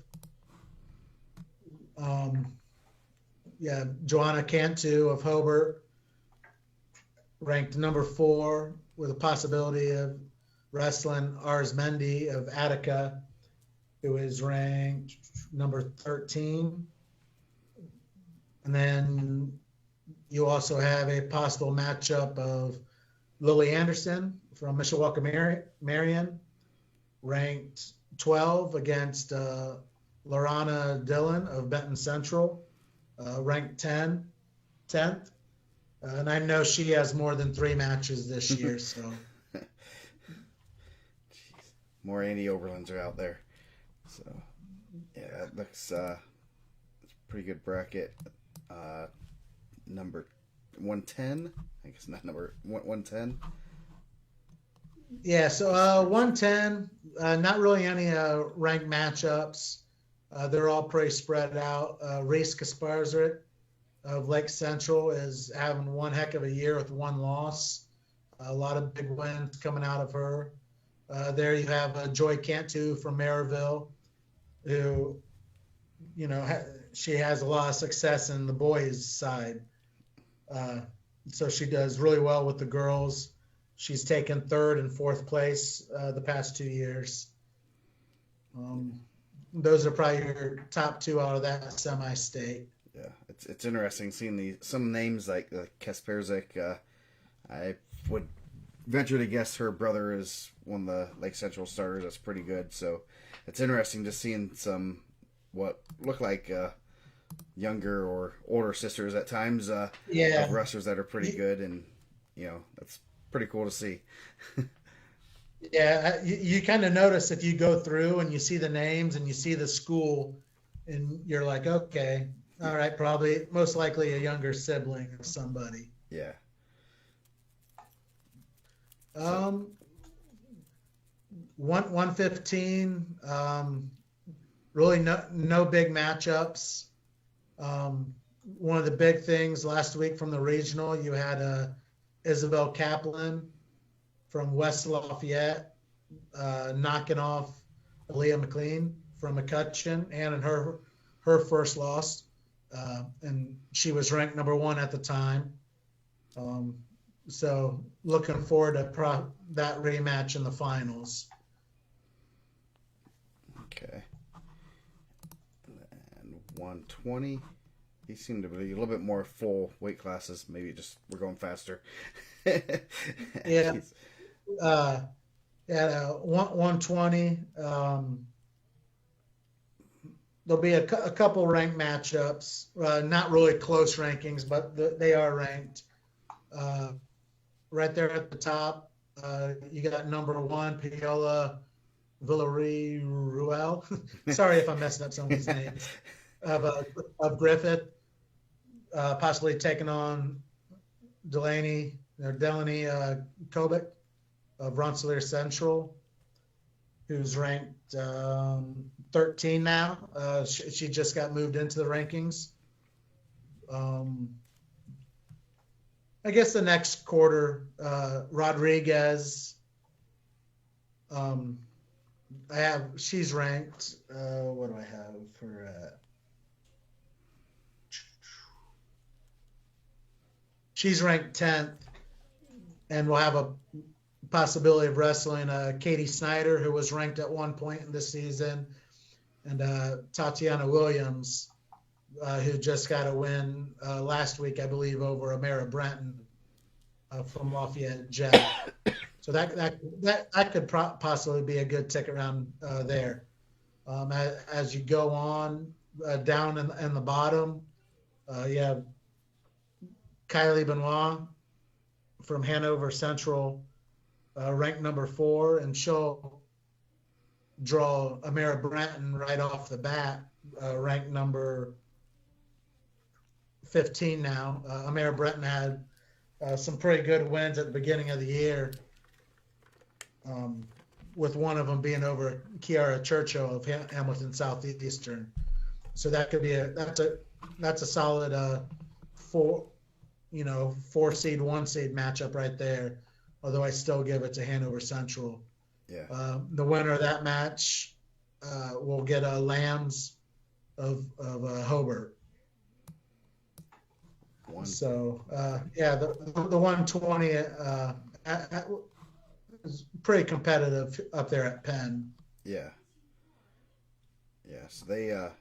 Speaker 2: Joanna Cantu of Hobart, ranked number 4 with a possibility of wrestling Arsmendi of Attica, who is ranked number 13. And then you also have a possible matchup of Lily Anderson from Mishawaka Marion, ranked 12, against Lorana Dillon of Benton Central, ranked 10th. And I know she has more than 3 matches this year, so.
Speaker 1: Jeez. More Andy Oberlins are out there. So, yeah, it looks it's a pretty good bracket. Number 110, I guess not number 110.
Speaker 2: Yeah, so 110, not really any ranked matchups. They're all pretty spread out. Reese Kasparzak of Lake Central is having one heck of a year with 1 loss. A lot of big wins coming out of her. There you have Joy Cantu from Maryville, who, she has a lot of success in the boys' side. So she does really well with the girls. She's taken 3rd and 4th place the past 2 years. Those are probably your top 2 out of that semi-state.
Speaker 1: Yeah, it's interesting seeing some names like Kasperzak. I would venture to guess her brother is one of the Lake Central starters. That's pretty good. So it's interesting just seeing some what look like younger or older sisters at times of wrestlers that are pretty good, and that's pretty cool to see.
Speaker 2: Yeah, you kind of notice if you go through and you see the names and you see the school, and you're like, okay, all right, probably most likely a younger sibling of somebody.
Speaker 1: Yeah.
Speaker 2: 115, really no big matchups. One of the big things last week from the regional, you had Isabel Kaplan from West Lafayette knocking off Aaliyah McLean from McCutcheon, and in her first loss, and she was ranked number 1 at the time. So looking forward to that rematch in the finals.
Speaker 1: Okay. And 120. He seemed to be a little bit more full weight classes. Maybe just we're going faster.
Speaker 2: Yeah. 120. There'll be a couple ranked matchups. Not really close rankings, but they are ranked. Right there at the top, you got number 1, Piola Villarreal. Sorry if I'm messing up some of these names. Of Griffith, possibly taking on Delaney Kobik of Rensselaer Central, who's ranked 13 now. She just got moved into the rankings. I guess the next quarter, Rodriguez. She's ranked. What do I have for? She's ranked 10th, and we'll have a possibility of wrestling Katie Snyder, who was ranked at one point in this season, and Tatiana Williams, who just got a win last week, I believe, over Amara Brenton from Lafayette Jet. So that could possibly be a good ticket round there. As you go on down in the bottom, you have Kylie Benoit from Hanover Central, ranked number 4, and she'll draw Amara Brenton right off the bat, ranked number 15 now. Amara Brenton had some pretty good wins at the beginning of the year, with one of them being over Kiara Churchill of Hamilton Southeastern. So that could be that's a solid 4 seed, 1 seed matchup right there. Although I still give it to Hanover Central
Speaker 1: Yeah.
Speaker 2: The winner of that match will get a Lambs of Hobart. So the 120 is pretty competitive up there at Penn.
Speaker 1: Yeah. Yeah. So they, I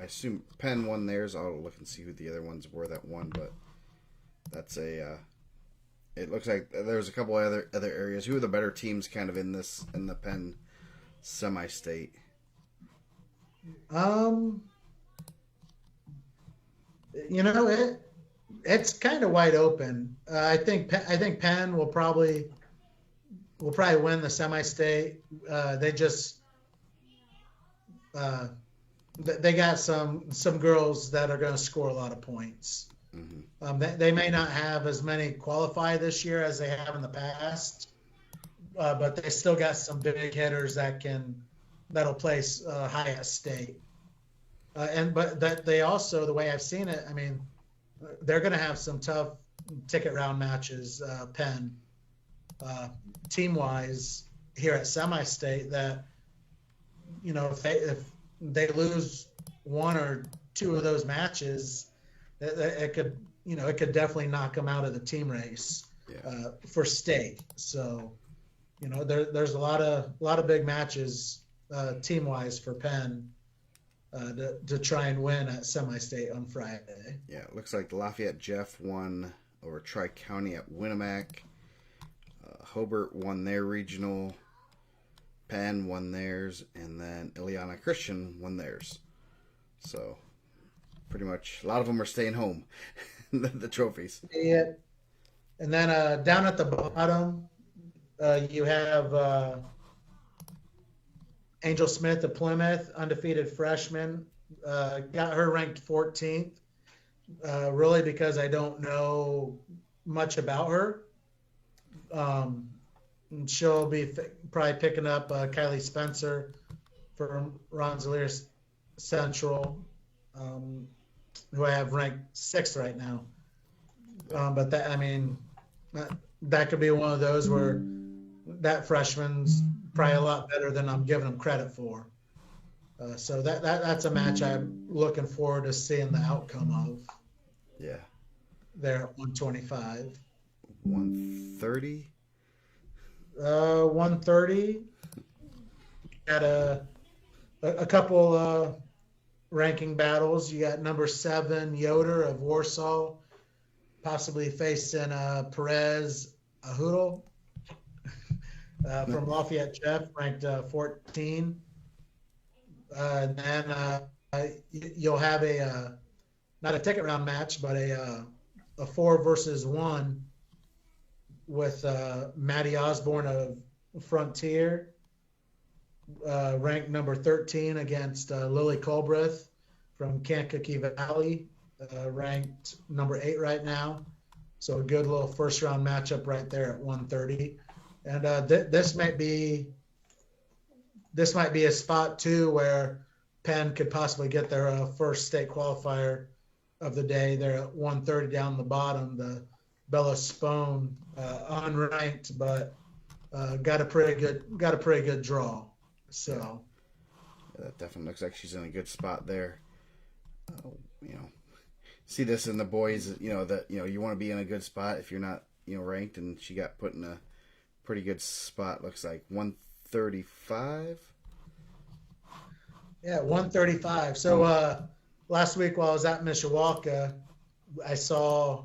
Speaker 1: assume Penn won theirs. I'll look and see who the other ones were that won, but that's a. It looks like there's a couple other areas. Who are the better teams, kind of in the Penn semi-state?
Speaker 2: It's kind of wide open. I think Penn will probably win the semi-state. They got some girls that are going to score a lot of points.
Speaker 1: Mm-hmm.
Speaker 2: They may not have as many qualify this year as they have in the past, but they still got some big hitters that'll place high at state. But that they also, the way I've seen it, I mean, they're going to have some tough ticket round matches, Penn, team wise here at semi-state. That if they lose one or two of those matches, it could definitely knock them out of the team race for state. So there's a lot of big matches team wise for Penn. To try and win at semi-state on Friday.
Speaker 1: Yeah, it looks like Lafayette Jeff won over Tri-County at Winnemac. Hobart won their regional. Penn won theirs. And then Ileana Christian won theirs. So, pretty much, a lot of them are staying home, the trophies.
Speaker 2: Yeah. And then down at the bottom, you have... Angel Smith of Plymouth, undefeated freshman, got her ranked 14th, really because I don't know much about her. She'll be probably picking up Kylie Spencer from Rensselaer Central, who I have ranked 6th right now. But that could be one of those where that freshman's probably a lot better than I'm giving them credit for. So that's a match I'm looking forward to seeing the outcome of.
Speaker 1: Yeah.
Speaker 2: There at 125.
Speaker 1: 130?
Speaker 2: 130. Got a couple ranking battles. You got number 7, Yoder of Warsaw, possibly facing Perez Ahudel. From Lafayette Jeff, ranked 14. And then you'll have not a ticket round match, but a 4 versus 1 with Maddie Osborne of Frontier, ranked number 13 against Lily Colbreth from Kankakee Valley, ranked number 8 right now. So a good little first round matchup right there at 130. And this might be a spot too where Penn could possibly get their first state qualifier of the day. They're at 130 down the bottom. The Bella Spone, unranked, but got a pretty good draw. So
Speaker 1: yeah, that definitely looks like she's in a good spot there. See this in the boys. You want to be in a good spot if you're not ranked, and she got put in a pretty good spot. Looks like 135.
Speaker 2: Yeah, 135. So last week while I was at Mishawaka, I saw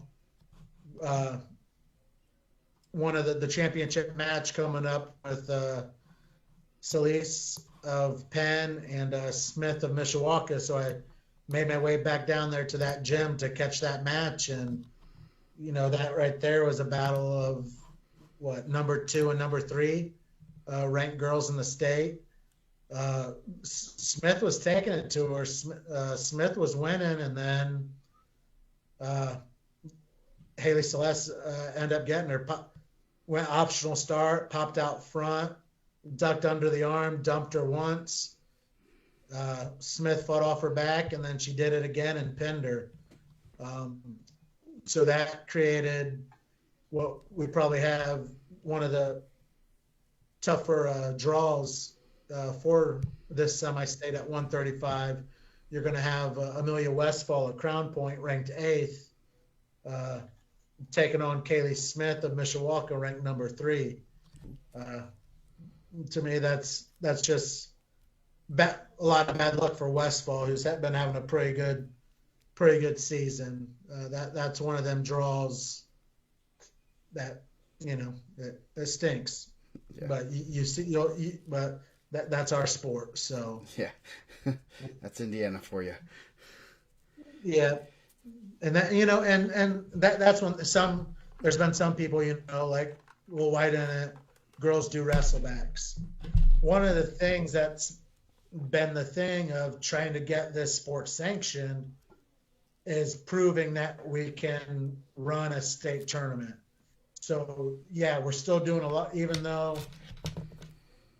Speaker 2: one of the championship match coming up with Solis of Penn and Smith of Mishawaka. So I made my way back down there to that gym to catch that match, and that right there was a battle of number 2 and number 3 ranked girls in the state. Smith was taking it to her. Smith was winning, and then Haley Celeste ended up getting her. Went optional start, popped out front, ducked under the arm, dumped her once. Smith fought off her back, and then she did it again and pinned her. So that created what we probably have one of the tougher draws for this semi-state at 135. You're going to have Amelia Westfall at Crown Point, ranked 8th, uh, taking on Kaylee Smith of Mishawaka, ranked number 3. Uh, to me, that's just a lot of bad luck for Westfall, who's been having a pretty good season. That's one of them draws that it stinks.
Speaker 1: Yeah.
Speaker 2: But but that's our sport. So
Speaker 1: Yeah, that's Indiana for you.
Speaker 2: yeah, and that and that's when there's been some people like, well, why didn't girls do wrestlebacks? One of the things that's been the thing of trying to get this sport sanctioned is proving that we can run a state tournament. So yeah, we're still doing a lot, even though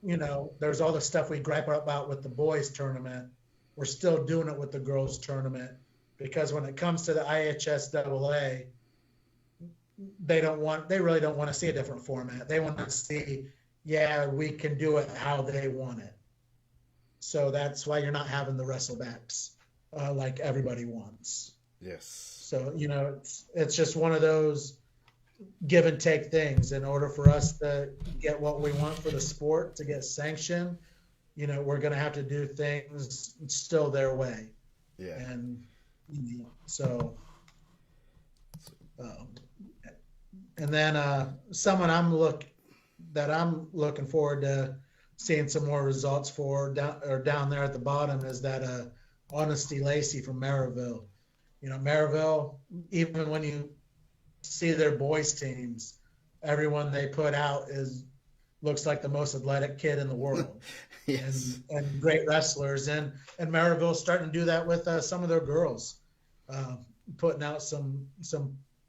Speaker 2: there's all the stuff we gripe about with the boys tournament. We're still doing it with the girls tournament, because when it comes to the IHSAA, they really don't want to see a different format. They want to see, we can do it how they want it. So that's why you're not having the wrestlebacks like everybody wants.
Speaker 1: Yes.
Speaker 2: So it's just one of those give and take things. In order for us to get what we want for the sport to get sanctioned, we're going to have to do things still their way.
Speaker 1: Yeah.
Speaker 2: And so, and then someone I'm looking forward to seeing some more results for down there at the bottom is that Honesty Lacey from Maryville. Maryville, even when you see their boys teams, everyone they put out looks like the most athletic kid in the world.
Speaker 1: Yes.
Speaker 2: and great wrestlers, and Maryville's starting to do that with some of their girls, putting out some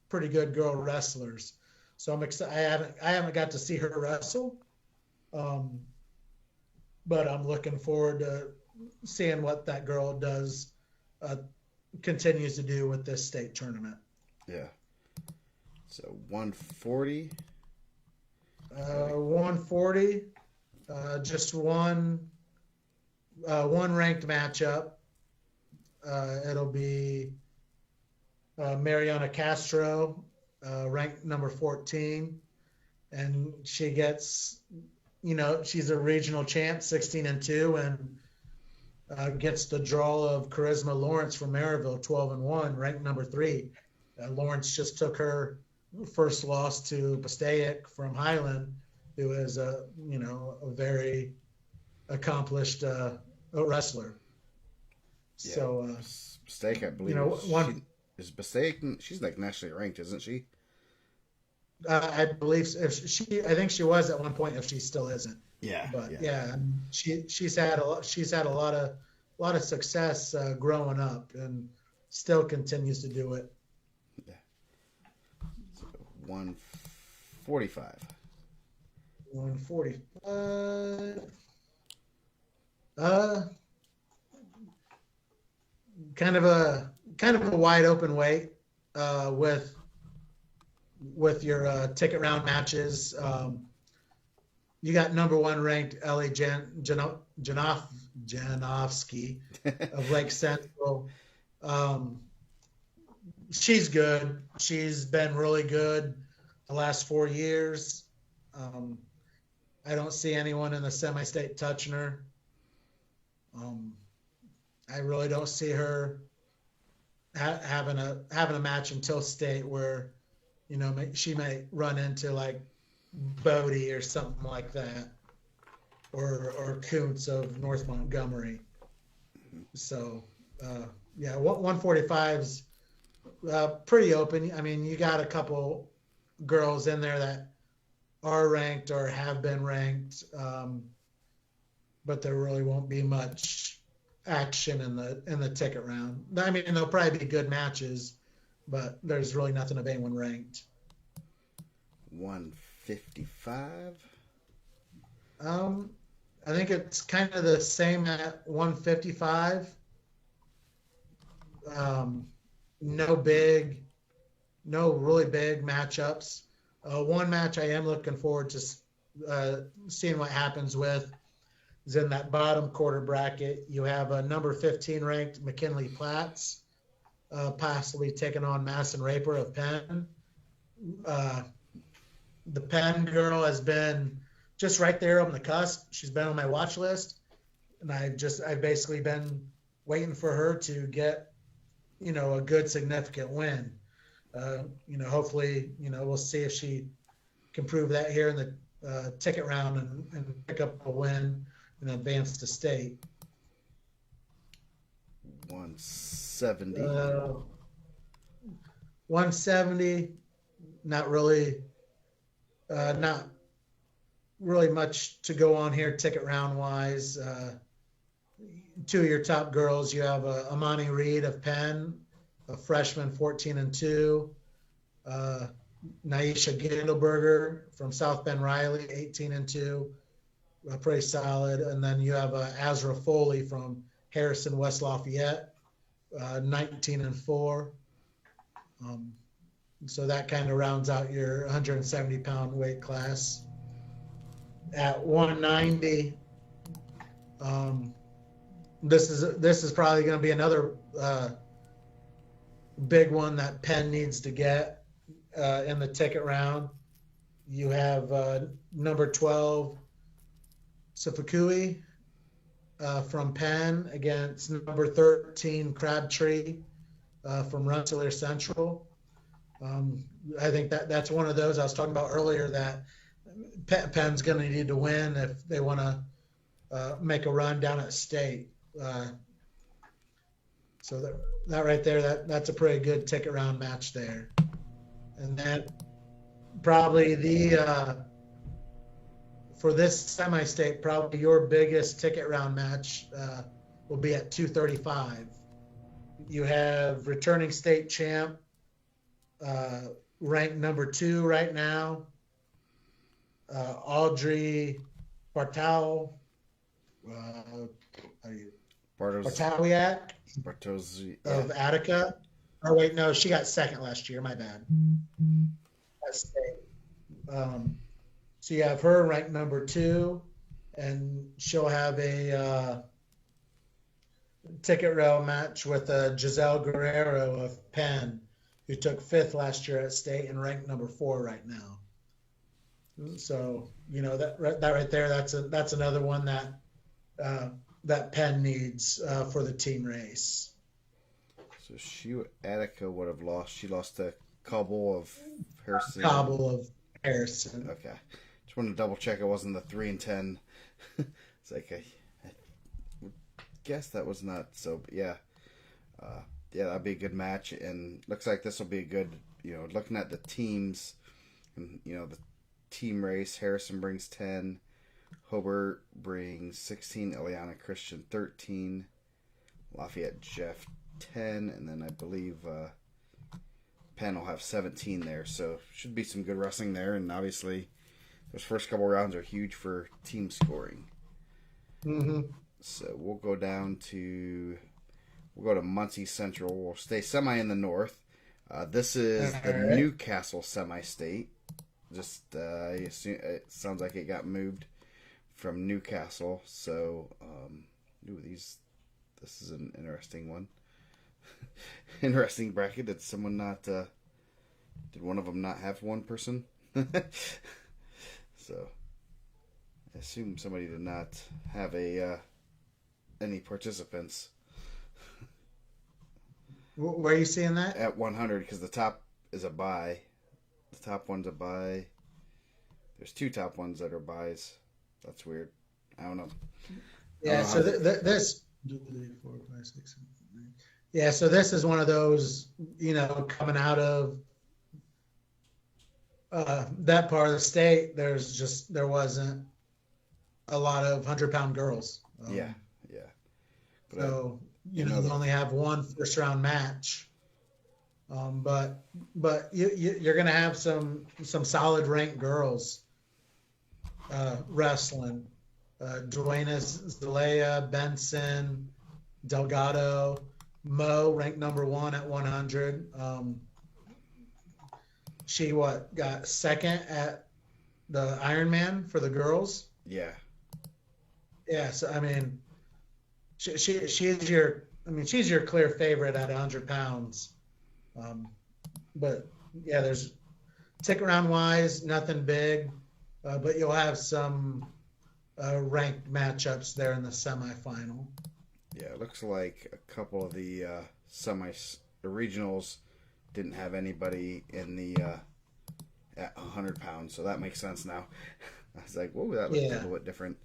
Speaker 2: pretty good girl wrestlers. So I'm excited. I haven't got to see her wrestle, but I'm looking forward to seeing what that girl does, continues to do with this state tournament.
Speaker 1: Yeah. So 140.
Speaker 2: 140. Just one ranked matchup. It'll be Mariana Castro, ranked number 14, and she gets, she's a regional champ, 16-2, and gets the draw of Charisma Lawrence from Maryville, 12-1, ranked number 3. Lawrence just took her first loss to Passaic from Highland, who is a very accomplished wrestler.
Speaker 1: Yeah.
Speaker 2: So
Speaker 1: Passaic, I believe. Is Passaic? She's like nationally ranked, isn't she?
Speaker 2: I believe I think she was at one point, if she still isn't.
Speaker 1: Yeah.
Speaker 2: But she's had a lot of success growing up, and still continues to do it.
Speaker 1: Yeah. So 145.
Speaker 2: 145. Kind of a wide open weight with your ticket round matches. You got number 1 ranked Ellie Janofsky of Lake Central. She's good. She's been really good the last 4 years. I don't see anyone in the semi-state touching her. I really don't see her having a match until state where, she may run into like Bodie or something like that, or Kuntz of North Montgomery. So 145's pretty open. I mean, you got a couple girls in there that are ranked or have been ranked, but there really won't be much action in the ticket round. I mean, there'll probably be good matches, but there's really nothing of anyone ranked.
Speaker 1: 155.
Speaker 2: I think it's kind of the same at 155. No really big matchups. One match I am looking forward to seeing what happens with is in that bottom quarter bracket. You have a number 15 ranked McKinley Platts, possibly taking on Madison Raper of Penn. The Penn girl has been just right there on the cusp. She's been on my watch list, and I've basically been waiting for her to get, a good significant win. Hopefully, we'll see if she can prove that here in the ticket round and pick up a win and advance to state.
Speaker 1: 170.
Speaker 2: 170, not really much to go on here ticket round wise. Two of your top girls, you have Amani Reed of Penn, a freshman, 14-2. Naisha Gandelberger from South Bend Riley, 18-2, pretty solid. And then you have Azra Foley from Harrison West Lafayette, 19-4. So that kind of rounds out your 170-pound weight class. At 190, this is probably going to be another big one that Penn needs to get in the ticket round. You have number 12, Sifakui from Penn against number 13, Crabtree from Rensselaer Central. I think that's one of those I was talking about earlier that Penn's going to need to win if they want to make a run down at state. So that right there, that's a pretty good ticket round match there. And then probably for this semi-state, probably your biggest ticket round match will be at 235. You have returning state champ, ranked number 2 right now, Audrey Bartowiak. Of Attica. Oh wait, no, she got second last year. My bad. That's state. So you have her ranked number 2, and she'll have a ticket rail match with Giselle Guerrero of Penn, who took 5th last year at state and ranked number 4 right now. So that right there, that's another one that Penn needs for the team race.
Speaker 1: So Attica would have lost. She lost to Cobble of Harrison. Okay. Just wanted to double check it wasn't the 3-10. It's like I would guess that was not so. But yeah, that'd be a good match, and looks like this will be a good. Looking at the teams, and the team race. Harrison brings 10. Hobart brings 16. Ileana Christian 13. Lafayette Jeff 10, and then I believe Penn will have 17 there, so should be some good wrestling there. And obviously, those first couple rounds are huge for team scoring.
Speaker 2: Mm-hmm.
Speaker 1: So we'll go to Muncie Central. We'll stay semi in the north. This is the Newcastle semi-state. Just I assume, it sounds like it got moved from Newcastle. So this is an interesting one. Interesting bracket. Did someone not? Did one of them not have one person? So I assume somebody did not have any participants.
Speaker 2: Where are you seeing that?
Speaker 1: At 100, because the top is a bye. The top one's a bye. There's 2 top ones that are buys. That's weird. I don't know.
Speaker 2: Yeah. So this. 4, 5, 6, 7, 8. Yeah. So this is one of those, coming out of that part of the state. There wasn't a lot of 100-pound girls.
Speaker 1: Yeah.
Speaker 2: But so they only have one first round match. But you're going to have some solid ranked girls wrestling. Duena Zelaya, Benson, Delgado, Mo ranked number 1 at 100. She got second at the Ironman for the girls.
Speaker 1: Yeah.
Speaker 2: Yeah, so I mean, she's your she's your clear favorite at 100 pounds. Um, but yeah, there's tick around wise, nothing big, but you'll have some ranked matchups there in the semifinal.
Speaker 1: Yeah, it looks like a couple of the the regionals didn't have anybody in the at 100 pounds, so that makes sense now. I was like, whoa, that looks a
Speaker 2: Yeah,
Speaker 1: little bit different.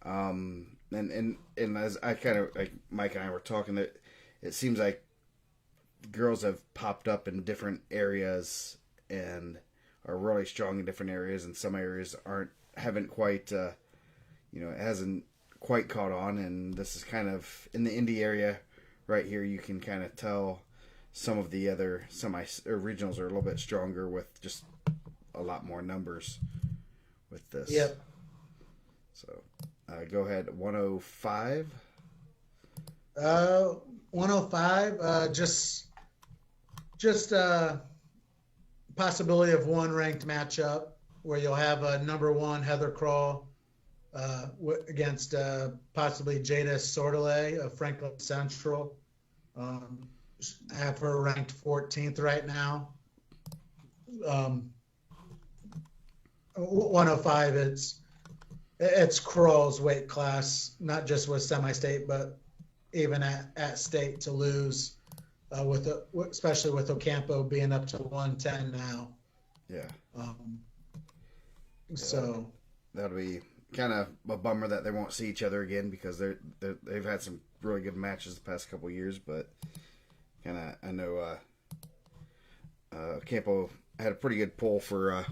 Speaker 1: And as I kind of like Mike and I were talking, that it seems like girls have popped up in different areas and are really strong in different areas, and some areas haven't quite it hasn't quite caught on. And this is kind of in the Indy area right here. You can kind of tell some of the other semi or regionals are a little bit stronger with just a lot more numbers with this.
Speaker 2: yep.
Speaker 1: So go ahead, 105.
Speaker 2: 105, just possibility of one ranked matchup where you'll have a number one Heather Crawl against possibly Jada Sordelay of Franklin Central. Um, I have her ranked 14th right now. 105, it's Crawl's weight class, not just with semi-state, but even at state to lose, especially with Ocampo being up to 110 now.
Speaker 1: Yeah.
Speaker 2: Um,
Speaker 1: Yeah,
Speaker 2: so
Speaker 1: that'll be kind of a bummer that they won't see each other again, because they've had some really good matches the past couple of years. But kind of, I know Campo had a pretty good pull for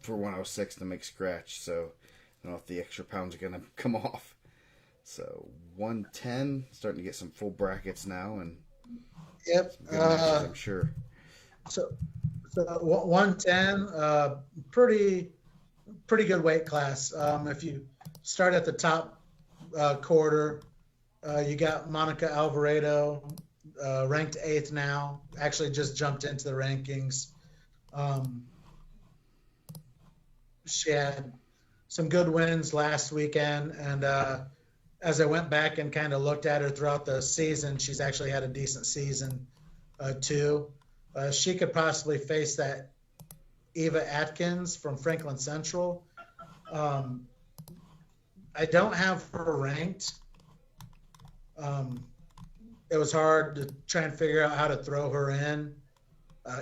Speaker 1: 106 to make scratch, so I don't know if the extra pounds are gonna come off. So 110, starting to get some full brackets now, and
Speaker 2: yep.
Speaker 1: some good matches, I'm sure.
Speaker 2: So 110, pretty good weight class. If you start at the top quarter, you got Monica Alvarado, ranked 8th now. Actually, just jumped into the rankings. She had some good wins last weekend, and as I went back and kind of looked at her throughout the season, she's actually had a decent season too. She could possibly face that Eva Atkins from Franklin Central. I don't have her ranked. It was hard to try and figure out how to throw her in,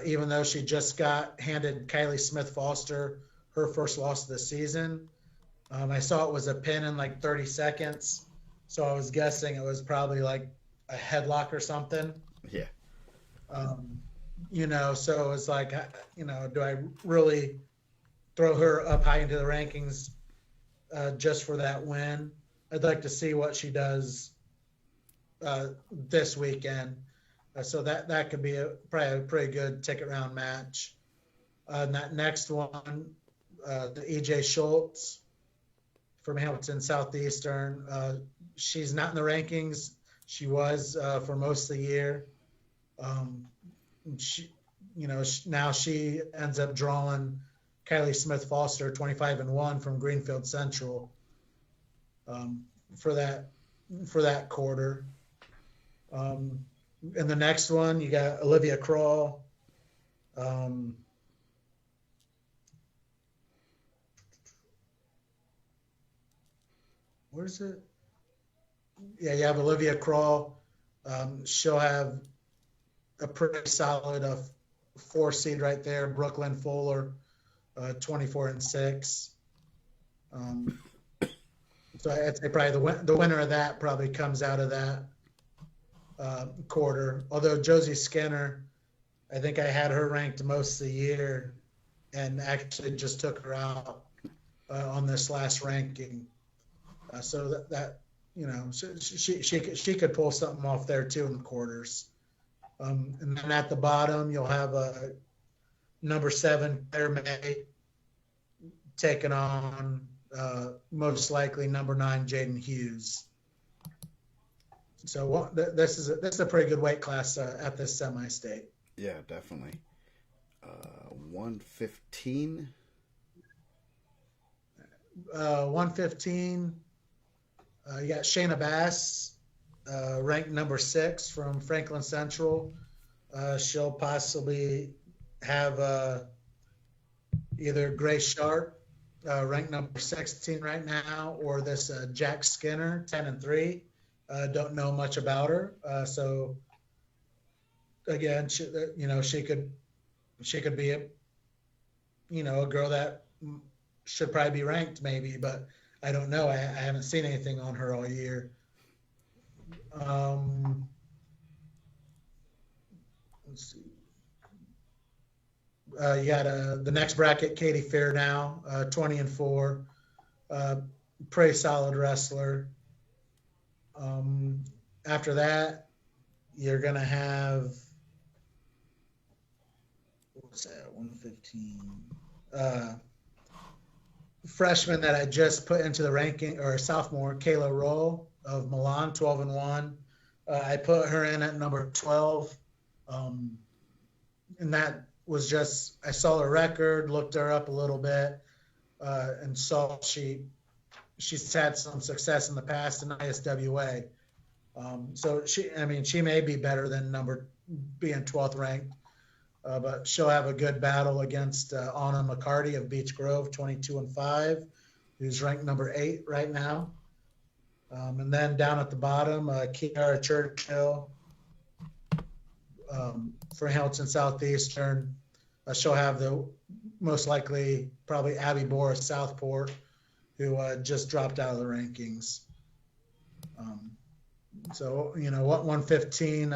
Speaker 2: even though she just got handed Kylie Smith Foster her first loss of the season. I saw it was a pin in like 30 seconds, so I was guessing it was probably like a headlock or something.
Speaker 1: Yeah.
Speaker 2: So it was like, do I really throw her up high into the rankings just for that win? I'd like to see what she does this weekend. So that could be probably a pretty good ticket round match. And that next one, the EJ Schultz from Hamilton Southeastern. She's not in the rankings. She was for most of the year. Now she ends up drawing Kylie Smith Foster 25-1 from Greenfield Central for that quarter. In the next one, you got Olivia Crawl. Where's it? Yeah, you have Olivia Crawl. She'll have a pretty solid 4 seed right there. Brooklyn Fuller, 24-6. So I'd say probably the winner of that probably comes out of that quarter. Although Josie Skinner, I think I had her ranked most of the year, and actually just took her out on this last ranking. So that she could pull something off there too in the quarters. And then at the bottom, you'll have a number 7 Claire May taking on most likely number 9 Jaden Hughes. So this is a pretty good weight class at this semi-state.
Speaker 1: Yeah, definitely. 115.
Speaker 2: 115, you got Shayna Bass, ranked number 6 from Franklin Central. She'll possibly have either Grace Sharp, ranked number 16 right now, or this Jack Skinner, 10-3. Don't know much about her. So again, she could be a girl that should probably be ranked maybe, but I don't know. I haven't seen anything on her all year. Let's see. You got the next bracket, Katie Fair now, 20-4, pretty solid wrestler. After that, you're gonna have what's that? 115. Freshman that I just put into the ranking, or sophomore, Kayla Roll of Milan, 12-1. I put her in at number 12, and that was just, I saw her record, looked her up a little bit, and saw she's had some success in the past in ISWA. So she may be better than being 12th ranked, but she'll have a good battle against Anna McCarty of Beech Grove, 22-5, who's ranked number 8 right now. And then down at the bottom, Kiara Churchill for Hamilton Southeastern. She'll have the most likely probably Abby Boris Southport, who just dropped out of the rankings. So, 115,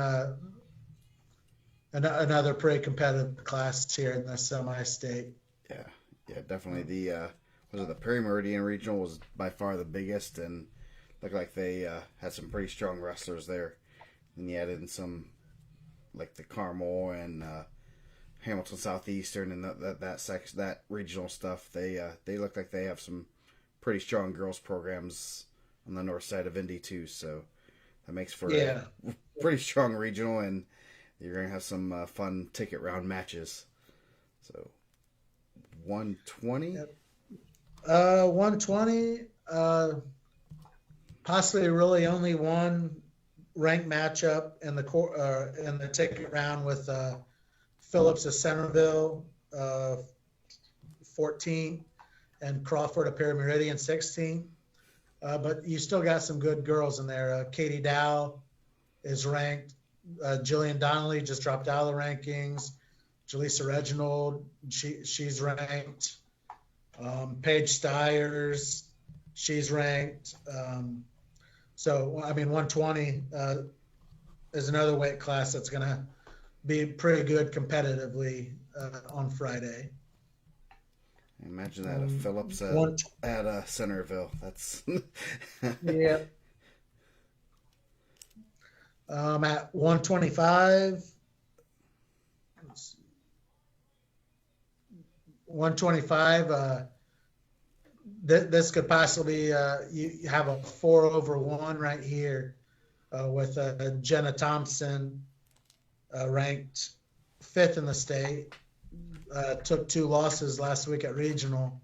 Speaker 2: another pretty competitive class here in the semi-state.
Speaker 1: Yeah, definitely. The Perry Meridian Regional was by far the biggest, and looked like they had some pretty strong wrestlers there. And you added in some, like the Carmel and Hamilton Southeastern and that regional stuff. They look like they have some pretty strong girls programs on the north side of Indy too. So that makes for a pretty strong regional, and you're gonna have some fun ticket round matches. So 120.
Speaker 2: 120. Possibly really only one ranked matchup in the ticket round with Phillips of Centerville, 14, and Crawford of Perry Meridian, 16. But you still got some good girls in there. Katie Dow is ranked. Jillian Donnelly just dropped out of the rankings. Jaleesa Reginald, she's ranked. Paige Stiers, she's ranked. 120 is another weight class that's going to be pretty good competitively on Friday.
Speaker 1: Imagine that if Phillips at Centerville. That's
Speaker 2: yeah. At 125. 125. This could possibly you have a 4-1 right here with Jenna Thompson ranked 5th in the state. Took 2 losses last week at regional.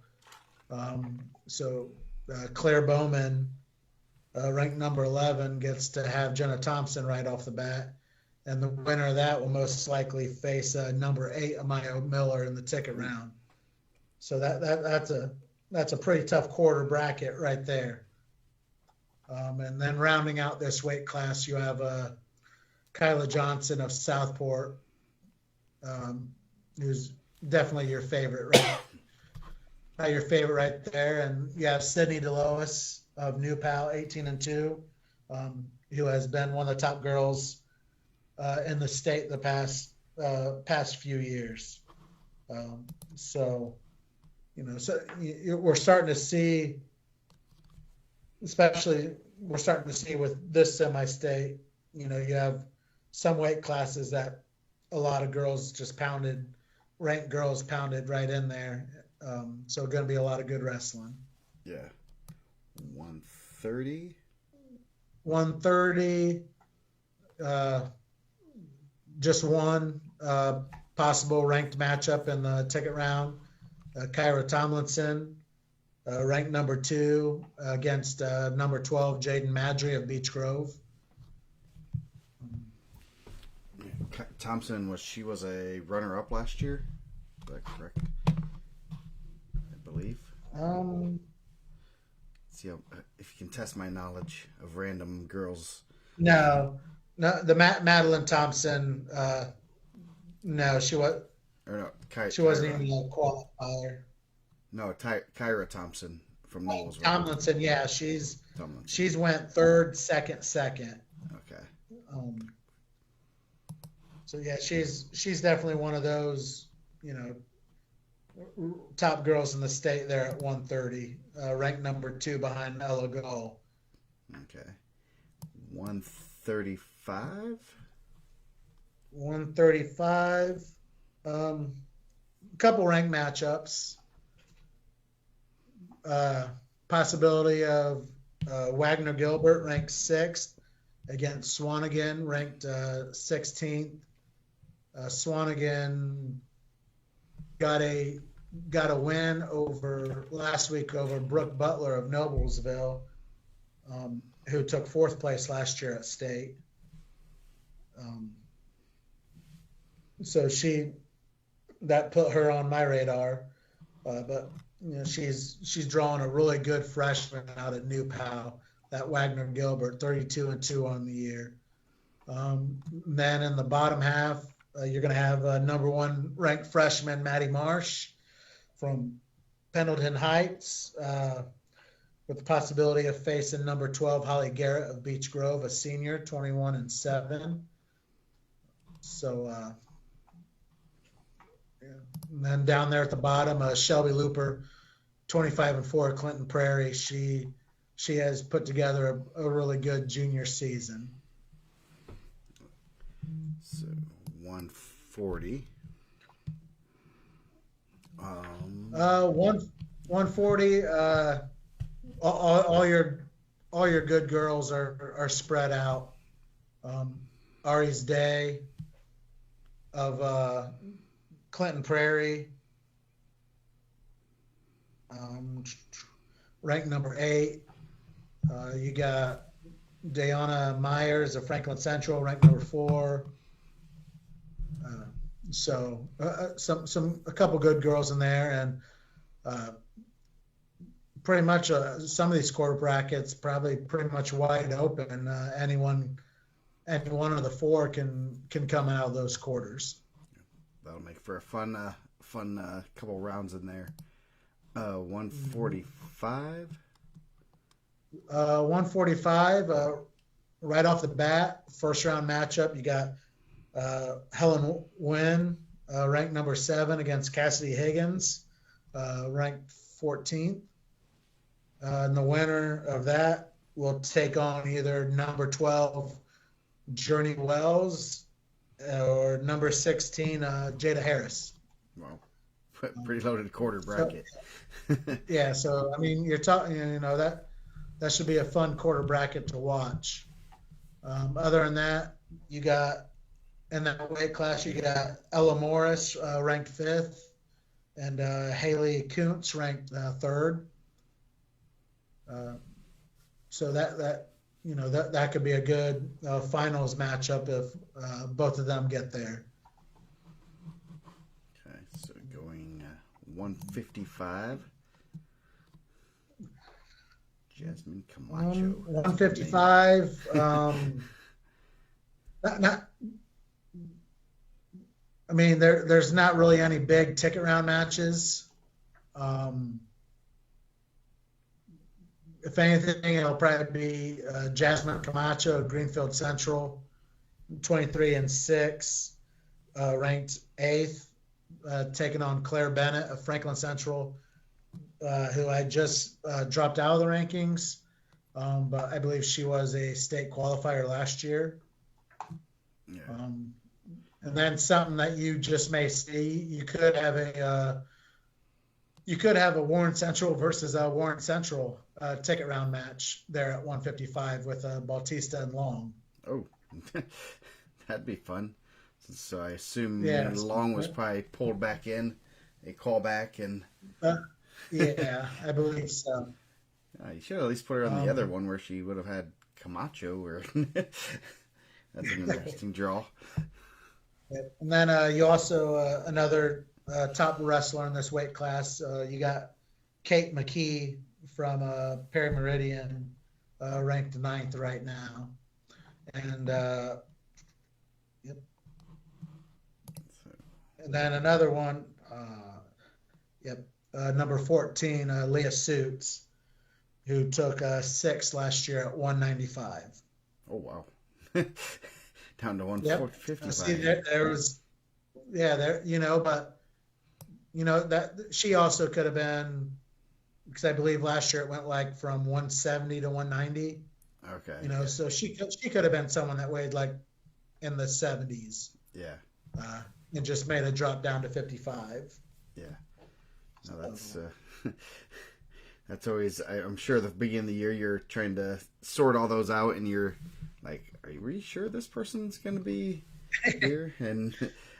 Speaker 2: Claire Bowman, ranked number 11, gets to have Jenna Thompson right off the bat. And the winner of that will most likely face number 8, Amaya Miller, in the ticket round. So that's a pretty tough quarter bracket right there. And then rounding out this weight class, you have Kyla Johnson of Southport, who's definitely your favorite, right? Your favorite right there. And you have Sydney DeLois of New Pal, 18-2, who has been one of the top girls in the state the past few years. We're starting to see, with this semi-state, you have some weight classes that a lot of girls just ranked girls pounded right in there. So going to be a lot of good wrestling.
Speaker 1: Yeah. 130.
Speaker 2: 130. Just one possible ranked matchup in the ticket round. Kyra Tomlinson ranked number 2 against number 12 Jaden Madry of Beech Grove.
Speaker 1: Thompson was a runner-up last year. Is that correct? I believe. See if you can test my knowledge of random girls.
Speaker 2: No, the Madeline Thompson. No, she was.
Speaker 1: Or no,
Speaker 2: She wasn't even a qualifier.
Speaker 1: No, Kyra Thompson from Noblesville.
Speaker 2: Tomlinson, yeah,
Speaker 1: Tomlinson.
Speaker 2: she's went third, second.
Speaker 1: Okay.
Speaker 2: So yeah, she's definitely one of those, top girls in the state there at 130, ranked number 2 behind Ella Gull.
Speaker 1: Okay. 135.
Speaker 2: 135. Couple ranked matchups. Possibility of Wagner Gilbert ranked 6th against Swanigan ranked 16th. Swanigan got a win last week over Brooke Butler of Noblesville, who took 4th place last year at state. So that put her on my radar, but she's drawing a really good freshman out at New Pal, that Wagner Gilbert, 32-2 on the year. Then in the bottom half, you're going to have number 1 ranked freshman Maddie Marsh from Pendleton Heights, with the possibility of facing number 12 Holly Garrett of Beech Grove, a senior, 21-7. So. And then down there at the bottom, Shelby Looper, 25-4, Clinton Prairie. She has put together a really good junior season.
Speaker 1: So 140.
Speaker 2: 140. All your good girls are spread out. Ari's Day of Clinton Prairie, ranked number 8. You got Dayana Myers of Franklin Central, ranked number 4. So a couple good girls in there, and pretty much some of these quarter brackets probably pretty much wide open. Any one of the 4 can come out of those quarters.
Speaker 1: That'll make for a fun couple rounds in there. 145.
Speaker 2: 145. Right off the bat, first round matchup, you got Helen Wynn, ranked number 7 against Cassidy Higgins, ranked 14th. And the winner of that will take on either number 12 Journey Wells or number 16 Jada Harris.
Speaker 1: Wow, pretty loaded quarter bracket.
Speaker 2: Yeah, so I mean, you're talking, that should be a fun quarter bracket to watch. Other than that, you got in that weight class, you got Ella Morris, ranked 5th, and Haley Kuntz, ranked 3rd. So that could be a good finals matchup if both of them get there.
Speaker 1: Okay, so going 155. Jasmine Camacho.
Speaker 2: 155. There's not really any big ticket round matches. If anything, it'll probably be Jasmine Camacho of Greenfield Central, 23-6, ranked 8th, taking on Claire Bennett of Franklin Central, who I just dropped out of the rankings, but I believe she was a state qualifier last year.
Speaker 1: Yeah.
Speaker 2: And then something that you just may see, you could have a Warren Central versus a Warren Central ticket round match there at 155 with Bautista and Long.
Speaker 1: Oh, that'd be fun. So I assume
Speaker 2: Yeah,
Speaker 1: Long was probably pulled back in, a callback, and
Speaker 2: Yeah, I believe so.
Speaker 1: You should at least put her on the other
Speaker 2: Um,
Speaker 1: one where she would have had Camacho. Or that's an interesting draw.
Speaker 2: and then you also another top wrestler in this weight class. You got Kate McKee from Perry Meridian, ranked ninth right now, and yep.
Speaker 1: So,
Speaker 2: And then another one, yep, number 14, Leah Suits, who took sixth last year at 195.
Speaker 1: oh wow, down to
Speaker 2: Yep. See,
Speaker 1: 155.
Speaker 2: there was, yeah, there, but that she also could have been, because I believe last year it went like from 170 to 190.
Speaker 1: Okay,
Speaker 2: So she could have been someone that weighed like in the 70s,
Speaker 1: yeah,
Speaker 2: uh, and just made a drop down to 55.
Speaker 1: yeah. No,
Speaker 2: So,
Speaker 1: that's always. I'm sure the beginning of the year you're trying to sort all those out, and you're like, are you really sure this person's going to be here? And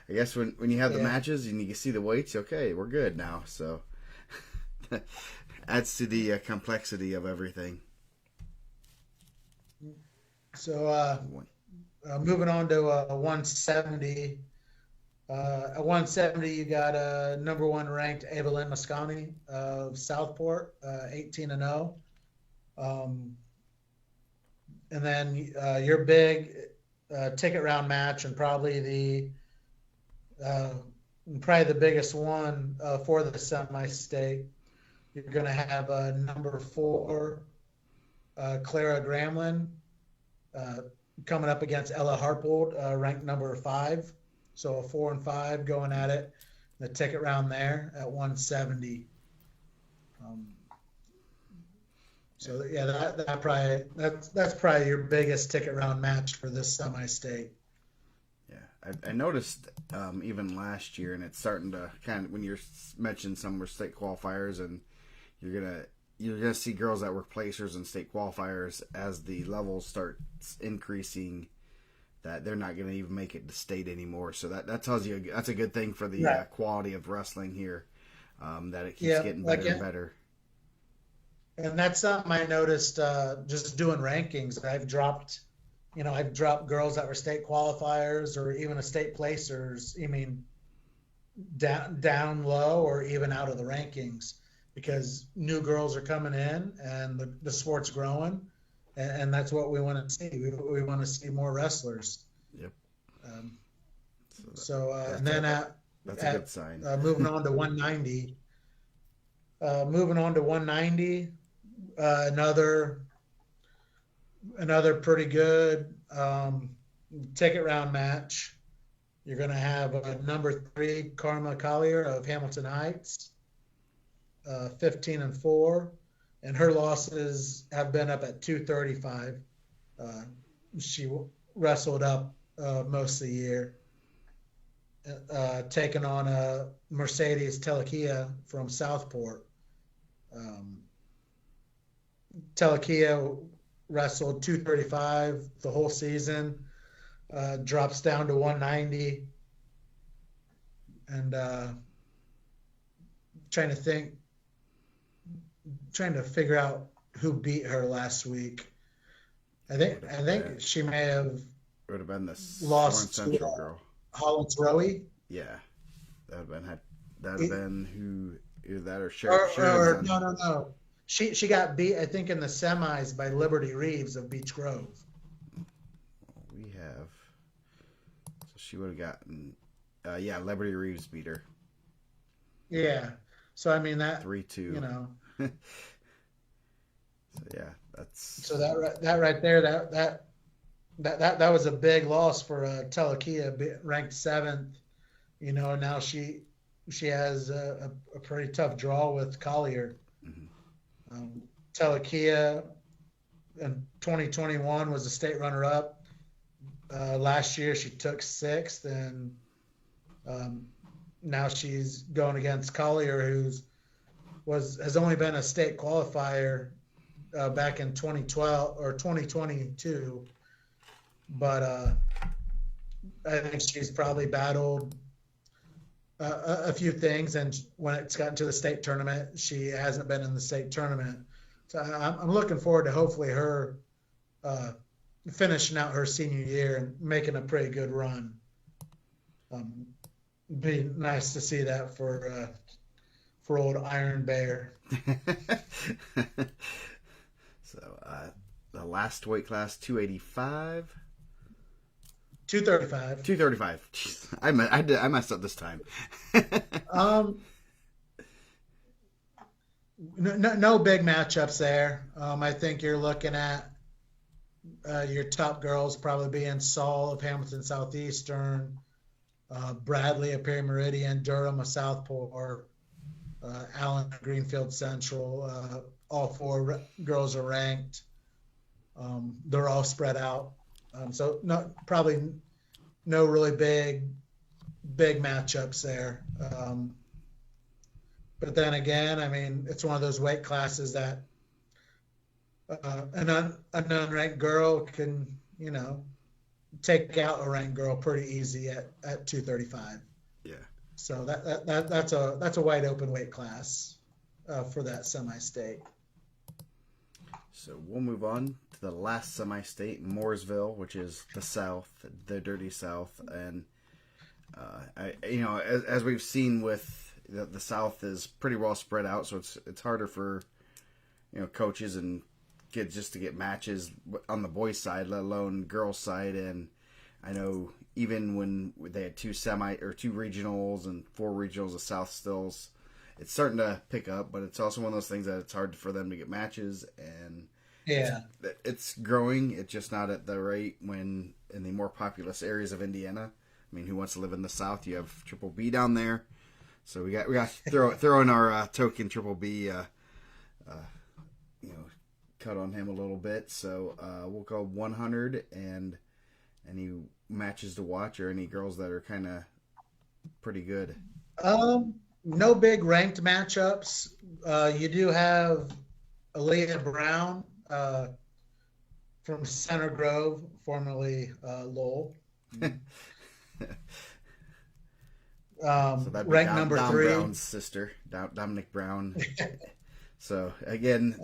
Speaker 1: I guess when you have the
Speaker 2: yeah.
Speaker 1: matches and you see the weights, okay, we're good now. So adds to the complexity of everything.
Speaker 2: So moving on to 170. At 170, you got number one ranked Evelyn Mosconi of Southport, 18-0. And then your big ticket round match, and probably the biggest one for the semi-state. You're going to have number 4 Clara Gramlin coming up against Ella Harpold, ranked number 5. So a 4 and 5 going at it. The ticket round there at 170. So yeah, that's probably your biggest ticket round match for this semi-state.
Speaker 1: Yeah, I noticed even last year, and it's starting to kind of when you're mentioning some were state qualifiers, and you're gonna see girls that were placers and state qualifiers as the levels start increasing, that they're not going to even make it to state anymore. So that tells you that's a good thing for the
Speaker 2: Right.
Speaker 1: quality of wrestling here, that it keeps getting better and better.
Speaker 2: And that's something I noticed just doing rankings. I've dropped girls that were state qualifiers or even a state placers. I mean, down low or even out of the rankings, because new girls are coming in and the sport's growing, and that's what we want to see. We want to see more wrestlers.
Speaker 1: Yep.
Speaker 2: And then
Speaker 1: that's a good sign.
Speaker 2: moving on to 190. Another pretty good ticket round match. You're going to have number 3 Karma Collier of Hamilton Heights, 15-4, and her losses have been up at 235. She wrestled up most of the year, taking on Mercedes Telekia from Southport. Telekia wrestled 235 the whole season, drops down to 190, and trying to figure out who beat her last week. I think she may have
Speaker 1: would have been the
Speaker 2: lost
Speaker 1: Central girl.
Speaker 2: Hollins Rowie.
Speaker 1: Yeah, that would have been who, either that or
Speaker 2: Or no. She got beat, I think, in the semis by Liberty Reeves of Beech Grove.
Speaker 1: We have, so she would have gotten, Liberty Reeves beat her.
Speaker 2: Yeah, so I mean that
Speaker 1: 3-2. So yeah, that's
Speaker 2: so that right there that was a big loss for Telekia, ranked 7th. Now she has a pretty tough draw with Collier. Telekia in 2021 was a state runner-up. Last year she took 6th, and now she's going against Collier, has only been a state qualifier back in 2012 or 2022, but I think she's probably battled a few things, and when it's gotten to the state tournament, she hasn't been in the state tournament. So I'm looking forward to hopefully her uh, finishing out her senior year and making a pretty good run. Um, be nice to see that for old Iron Bear.
Speaker 1: So the last weight class, 285.
Speaker 2: 235.
Speaker 1: 235. Jeez, I messed up this time.
Speaker 2: Um, no big matchups there. I think you're looking at your top girls probably being Saul of Hamilton Southeastern, Bradley of Perry Meridian, Durham of Southport, Allen of Greenfield Central. All four girls are ranked. They're all spread out. So probably no really big matchups there. But then again, I mean, it's one of those weight classes that an unranked girl can, take out a ranked girl pretty easy at 235.
Speaker 1: Yeah.
Speaker 2: So that's a wide open weight class for that semi-state.
Speaker 1: So we'll move on to the last semi-state, Mooresville, which is the South, the dirty South, and as we've seen with the South is pretty well spread out, so it's harder for coaches and kids just to get matches on the boys' side, let alone girls' side. And I know even when they had two regionals and four regionals, the South stills. It's starting to pick up, but it's also one of those things that it's hard for them to get matches, and
Speaker 2: yeah,
Speaker 1: it's growing. It's just not at the rate when in the more populous areas of Indiana. I mean, who wants to live in the South? You have Triple B down there, so we got to throw in our token Triple B, cut on him a little bit. So we'll go 100, and any matches to watch or any girls that are kind of pretty good.
Speaker 2: No big ranked matchups. You do have Aaliyah Brown from Center Grove, formerly Lowell.
Speaker 1: So that'd be
Speaker 2: ranked number
Speaker 1: Dom
Speaker 2: 3.
Speaker 1: Brown's sister, Dominic Brown. So again,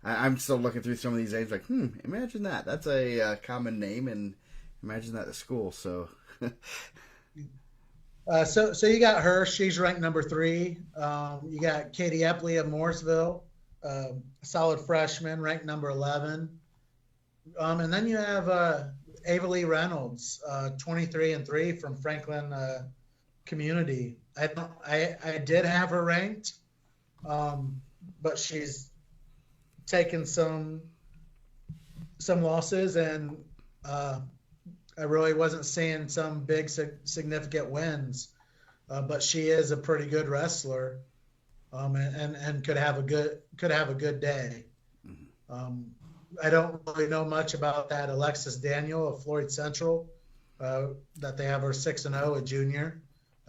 Speaker 1: I'm still looking through some of these names. Like, imagine that. That's a common name, and imagine that at school. So.
Speaker 2: So you got her. She's ranked number 3. You got Katie Epley of Mooresville, solid freshman, ranked number 11. And then you have Ava Lee Reynolds, 23-3 from Franklin Community. I did have her ranked, but she's taken some losses, and I really wasn't seeing some big significant wins, but she is a pretty good wrestler, and could have a good day. I don't really know much about that Alexis Daniel of Floyd Central, that they have her 6-0, a junior.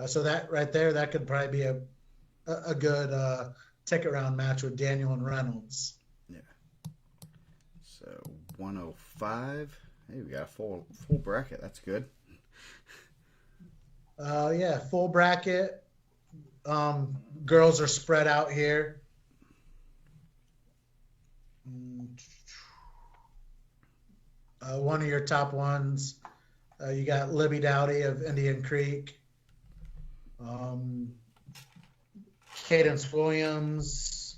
Speaker 2: So that right there, that could probably be a good ticket round match with Daniel and Reynolds.
Speaker 1: Yeah. So 105. Hey, we got a full bracket. That's good.
Speaker 2: Yeah, full bracket. Girls are spread out here. One of your top ones, you got Libby Dowdy of Indian Creek. Cadence Williams,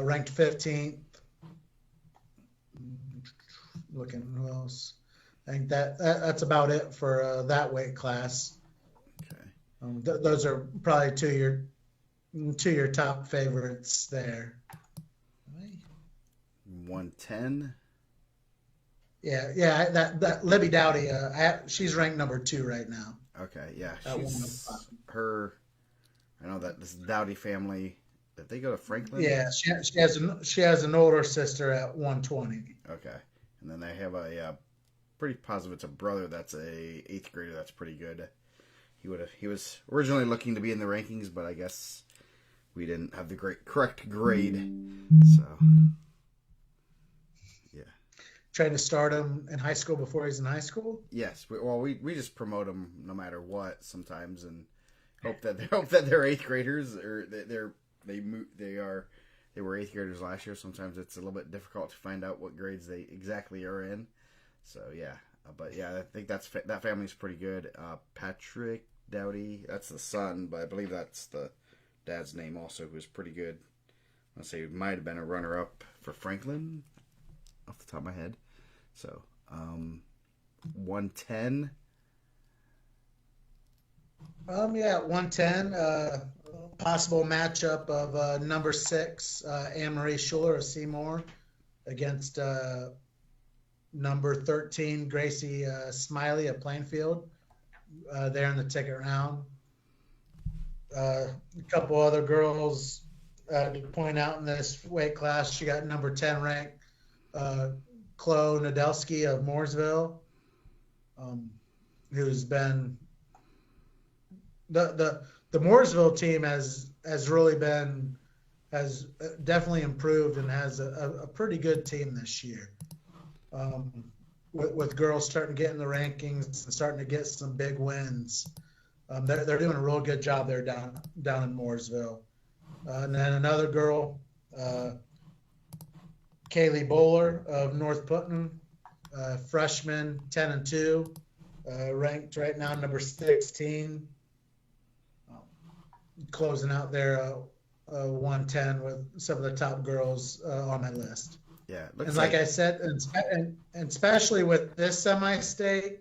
Speaker 2: ranked 15th. Looking who else? I think that's about it for that weight class.
Speaker 1: Okay.
Speaker 2: Those are probably two of your top favorites there.
Speaker 1: 110.
Speaker 2: Yeah. That Libby Dowdy, she's ranked number 2 right now.
Speaker 1: Okay, yeah, she's her. I know that this Dowdy family. Did they go to Franklin?
Speaker 2: Yeah, she has an older sister at 120.
Speaker 1: Okay. And then they have a pretty positive it's a brother that's a 8th grader that's pretty good. He was originally looking to be in the rankings, but I guess we didn't have the correct grade. So yeah.
Speaker 2: trying to start him in high school before he's in high school?
Speaker 1: Yes. We just promote them no matter what sometimes, and hope that they're eighth graders, or they were eighth graders last year. Sometimes it's a little bit difficult to find out what grades they exactly are in. So yeah, but yeah, I think that family's pretty good. Patrick Dowdy, that's the son, but I believe that's the dad's name also, who's pretty good. I'll say he might have been a runner-up for Franklin, off the top of my head. So 110.
Speaker 2: Yeah, 110. Possible matchup of number 6, Anne-Marie Schuler of Seymour, against number 13, Gracie Smiley of Plainfield. There in the ticket round. A couple other girls to point out in this weight class. She got number 10 ranked Chloe Nadelsky of Mooresville, who's been the Mooresville team has definitely improved and has a pretty good team this year. With girls starting to get in the rankings and starting to get some big wins. They're doing a real good job there down in Mooresville. And then another girl, Kaylee Bowler of North Putnam, freshman, 10-2, ranked right now number 16, closing out their 110 with some of the top girls on my list.
Speaker 1: Yeah,
Speaker 2: and like I said, and especially with this semi-state,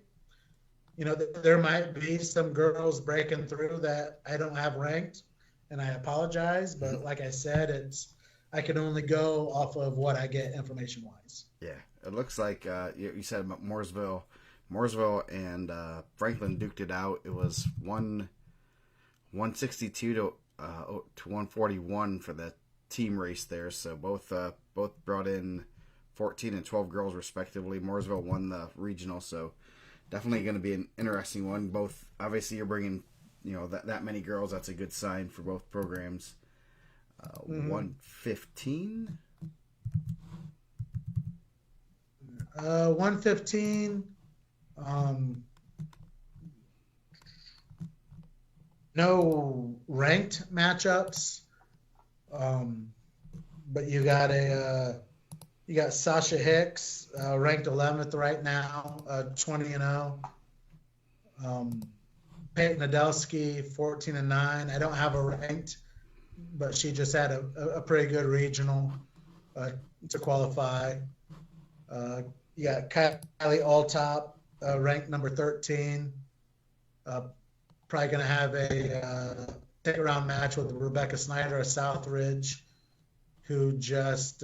Speaker 2: there might be some girls breaking through that I don't have ranked, and I apologize. But like I said, I can only go off of what I get information-wise.
Speaker 1: Yeah, it looks like you said about Mooresville and Franklin duked it out. It was 162 to 141 for the team race there. So both brought in 14 and 12 girls respectively. Mooresville won the regional, so definitely going to be an interesting one. Both, obviously, you're bringing that many girls. That's a good sign for both programs. 115.
Speaker 2: 115. No ranked matchups. But you got Sasha Hicks, ranked 11th right now, 20-0. Peyton Nadelsky, 14-9. I don't have her ranked, but she just had a pretty good regional to qualify. You got Kylie Alltop, ranked number 13. Probably going to have a take-around match with Rebecca Snyder of Southridge, who just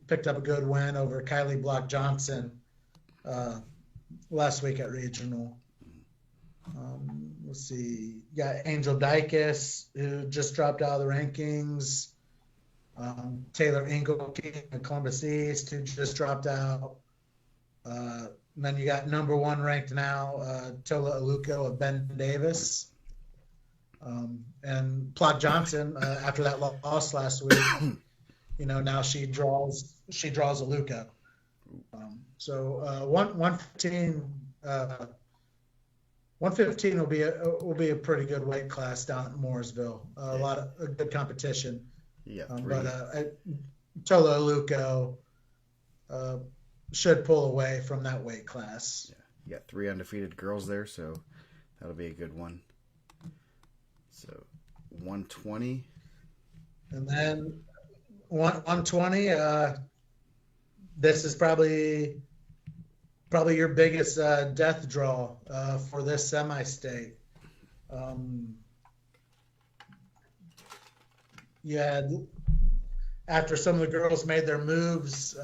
Speaker 2: picked up a good win over Kylie Block Johnson last week at regional. Let's see. You got Angel Dykes, who just dropped out of the rankings. Taylor Engelke of Columbus East, who just dropped out. And then you got number 1 ranked now, Tola Aluko of Ben Davis. And Block Johnson, after that loss last week, now she draws Aluko. So 115 will be a pretty good weight class down at Mooresville. A lot of good competition.
Speaker 1: Yeah,
Speaker 2: but Tola Aluko should pull away from that weight class.
Speaker 1: Yeah, you got 3 undefeated girls there, so that'll be a good one. So 120.
Speaker 2: And then 120, this is probably your biggest death draw for this semi-state. You had, after some of the girls made their moves,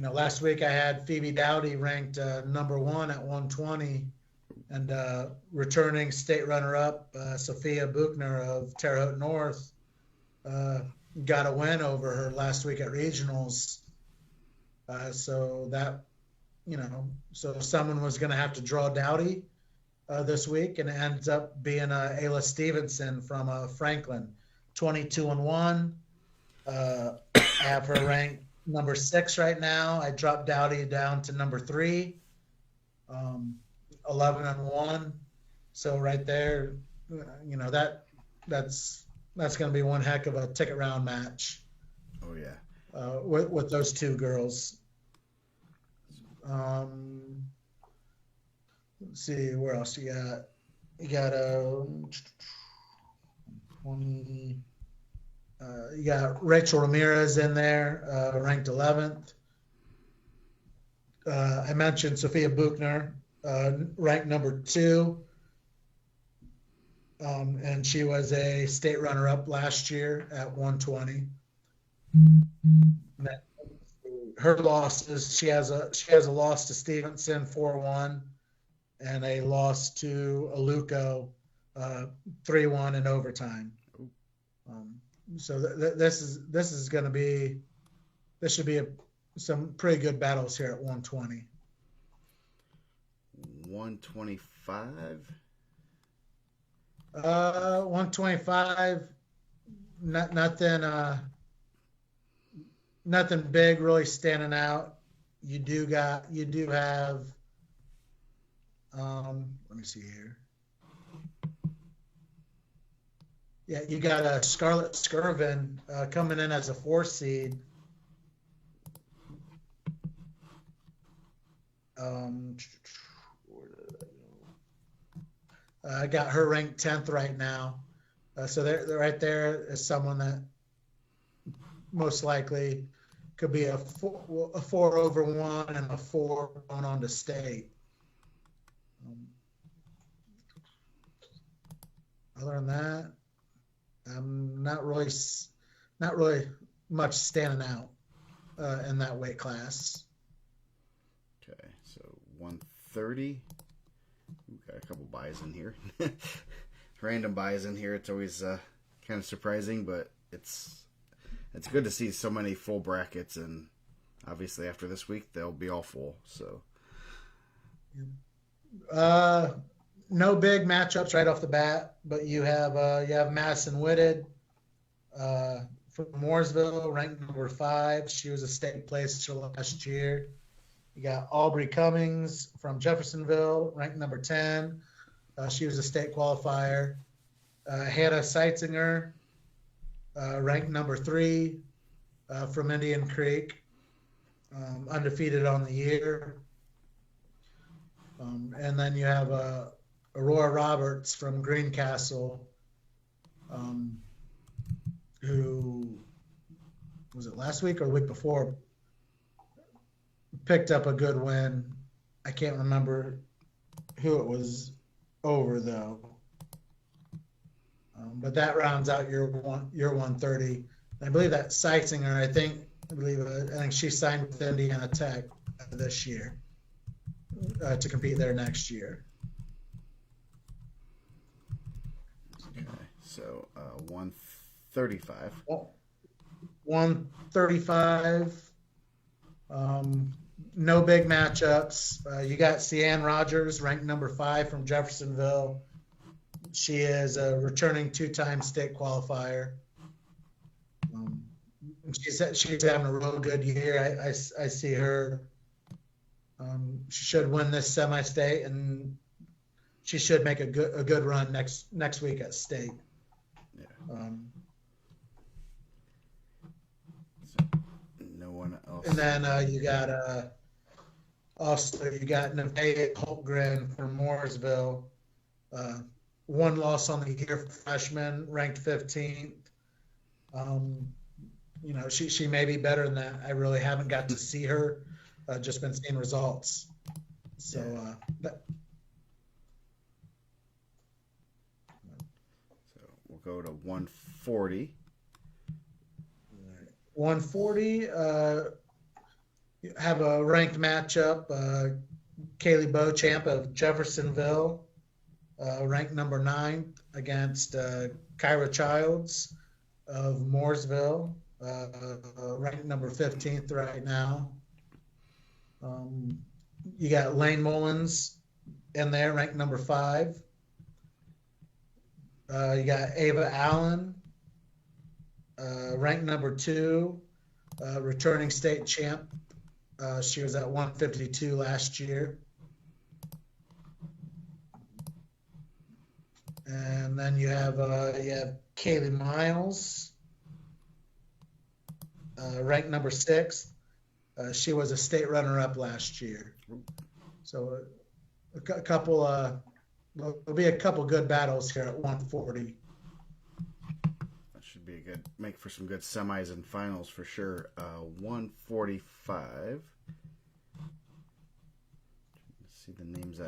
Speaker 2: last week I had Phoebe Dowdy ranked number 1 at 120, and returning state runner-up Sophia Buchner of Terre Haute North got a win over her last week at regionals. So that, so someone was going to have to draw Dowdy this week, and it ends up being Ayla Stevenson from Franklin, 22-1. I have her ranked number 6 right now. I dropped Dowdy down to number 3, 11-1. So right there, that's going to be one heck of a ticket round match.
Speaker 1: Oh yeah.
Speaker 2: With those two girls. Let's see, where else you got? You got 20. You got Rachel Ramirez in there, ranked 11th. I mentioned Sophia Buchner, ranked number 2. And she was a state runner-up last year at 120. Her losses, she has a loss to Stevenson 4-1, and a loss to Aluko 3-1 in overtime. So this should be some pretty good battles here at 120.
Speaker 1: 125.
Speaker 2: 125. Nothing big really standing out. You do have. Let me see here. Yeah, you got a Scarlett Skirvin coming in as a 4 seed. I got her ranked 10th right now. So they're right there is someone that most likely could be a 4/1 and a 4 going on to state. Other than that, I'm not really much standing out in that weight class.
Speaker 1: Okay, so 130. We've got a couple buys in here. Random buys in here. It's always kind of surprising, but it's good to see so many full brackets, and obviously after this week they'll be all full. So,
Speaker 2: no big matchups right off the bat, but you have Madison Whitted from Mooresville, ranked number 5. She was a state placer last year. You got Aubrey Cummings from Jeffersonville, ranked number 10. She was a state qualifier. Hannah Seitzinger, ranked number 3 from Indian Creek, undefeated on the year. And then you have Aurora Roberts from Greencastle, who was it last week or the week before, picked up a good win. I can't remember who it was over though. But that rounds out your 130. I believe that Seitzinger, I think she signed with Indiana Tech this year to compete there next year.
Speaker 1: Okay, so 135.
Speaker 2: 135. No big matchups. You got Cian Rogers, ranked number 5 from Jeffersonville. She is a returning 2-time state qualifier. She's having a real good year. I see her. She should win this semi-state, and she should make a good run next week at state.
Speaker 1: Yeah. So no one else.
Speaker 2: And then you got Nevaeh Holtgren from Mooresville. 1 loss on the year for freshman, ranked 15th. She may be better than that. I really haven't got to see her. Just been seeing results. So,
Speaker 1: so we'll go to 140.
Speaker 2: 140. Have a ranked matchup. Kaylee Beauchamp of Jeffersonville, ranked number 9, against Kyra Childs of Mooresville, ranked number 15th right now. You got Lane Mullins in there, ranked number 5. You got Ava Allen, ranked number 2, returning state champ. She was at 152 last year. And then you have Kaylee Miles, ranked number 6. She was a state runner-up last year. So a couple, there'll be a couple good battles here at 140.
Speaker 1: That should be a good, make for some good semis and finals for sure. 145. Let's see the names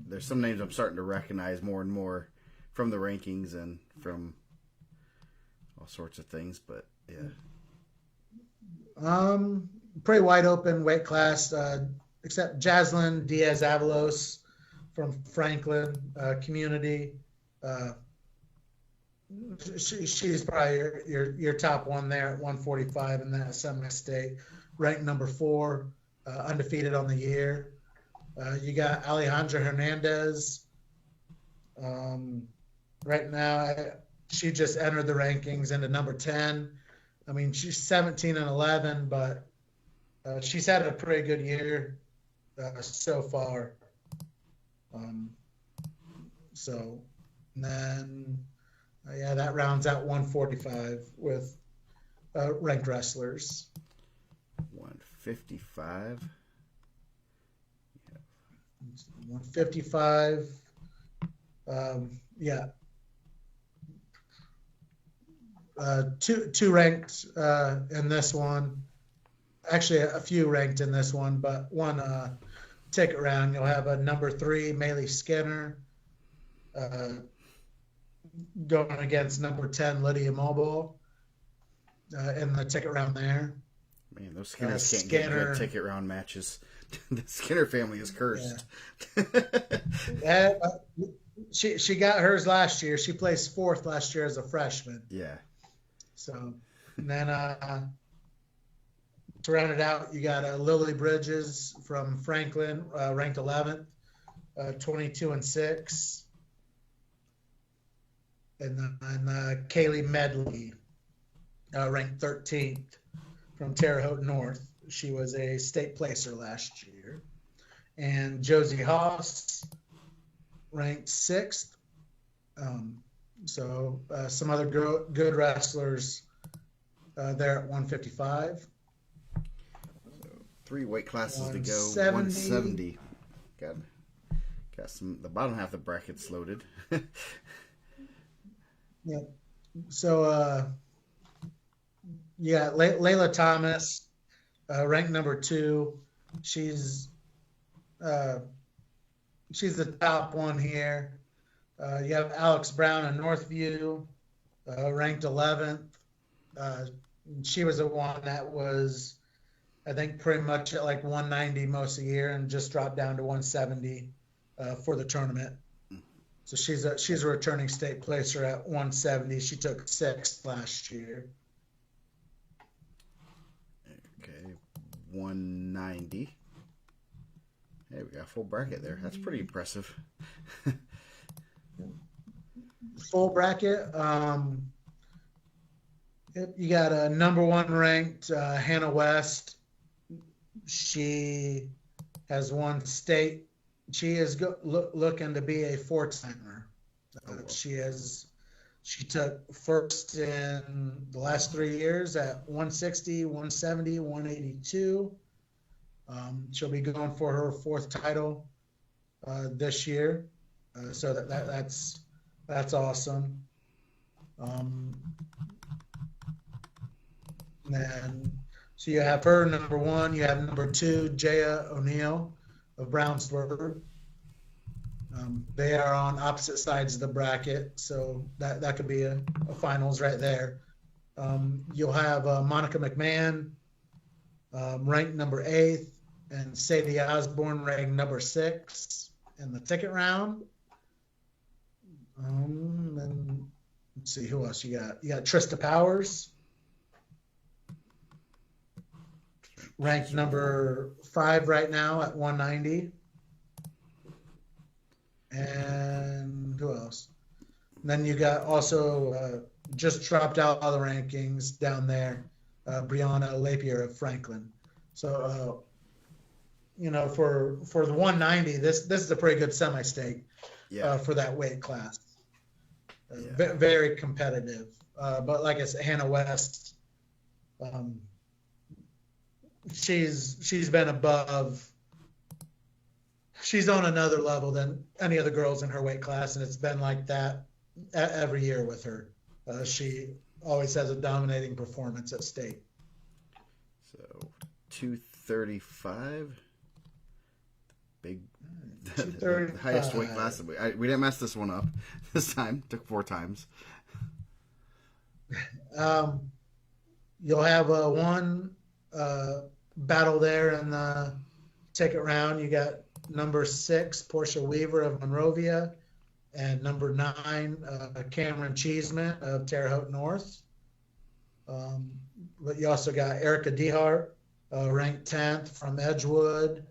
Speaker 1: there's some names I'm starting to recognize more and more from the rankings and from all sorts of things, but yeah.
Speaker 2: Pretty wide open weight class, except Jaslyn Diaz-Avalos from Franklin community. She's probably your top one there at 145 in that semi-state, ranked number 4, undefeated on the year. You got Alejandra Hernandez. Right now, she just entered the rankings into number 10. I mean, she's 17-11, but she's had a pretty good year so far. So then, that rounds out 145 with ranked wrestlers.
Speaker 1: 155.
Speaker 2: 155. Two ranked in this one. Actually, a few ranked in this one, but one ticket round. You'll have a number 3, Maylee Skinner, going against number 10, Lydia Mobile, in the ticket round there.
Speaker 1: Man, those Skinners can't get good ticket round matches. The Skinner family is cursed.
Speaker 2: Yeah. She got hers last year. She placed 4th last year as a freshman.
Speaker 1: Yeah.
Speaker 2: So, and then to round it out, you got Lily Bridges from Franklin, ranked 11th, 22-6. And then Kaylee Medley, ranked 13th from Terre Haute North. She was a state placer last year. And Josie Haas, ranked 6th. So some other good wrestlers there at 155.
Speaker 1: So 3 weight classes to go.
Speaker 2: 170.
Speaker 1: 170. Got some. The bottom half of the bracket's loaded.
Speaker 2: Yeah. So you got Layla Thomas, ranked number 2. She's the top one here. You have Alex Brown in Northview, ranked 11th. She was the one that was, I think, pretty much at like 190 most of the year and just dropped down to 170 for the tournament. So she's a returning state placer at 170. She took 6th last year.
Speaker 1: Okay, 190. Hey, we got a full bracket there. That's pretty impressive.
Speaker 2: Full bracket. You got a number 1 ranked Hannah West. She has won state. She is looking to be a 4-timer. She took 1st in the last 3 years at 160, 170, 182. She'll be going for her 4th title this year. So that's awesome. And so you have her number 1. You have number 2, Jaya O'Neill of Brownsburg. They are on opposite sides of the bracket, so that could be a finals right there. You'll have Monica McMahon, ranked number 8th, and Sadie Osborne, ranked number 6 in the ticket round. And let's see who else you got. You got Trista Powers, ranked number 5 right now at 190. And who else? And then you got also just dropped out all the rankings down there. Brianna Lapierre of Franklin. So, for the 190, this is a pretty good semi-state
Speaker 1: Yeah.
Speaker 2: for that weight class.
Speaker 1: Yeah.
Speaker 2: Very competitive. But like I said, Hannah West, she's been above. She's on another level than any of the girls in her weight class, and it's been like that every year with her. She always has a dominating performance at state.
Speaker 1: So 235, big, the highest weight class. We didn't mess this one up this time. Took 4 times.
Speaker 2: You'll have one battle there in the ticket round. You got number 6, Portia Weaver of Monrovia, and number 9, Cameron Cheeseman of Terre Haute North. But you also got Erica Dehart, ranked 10th from Edgewood.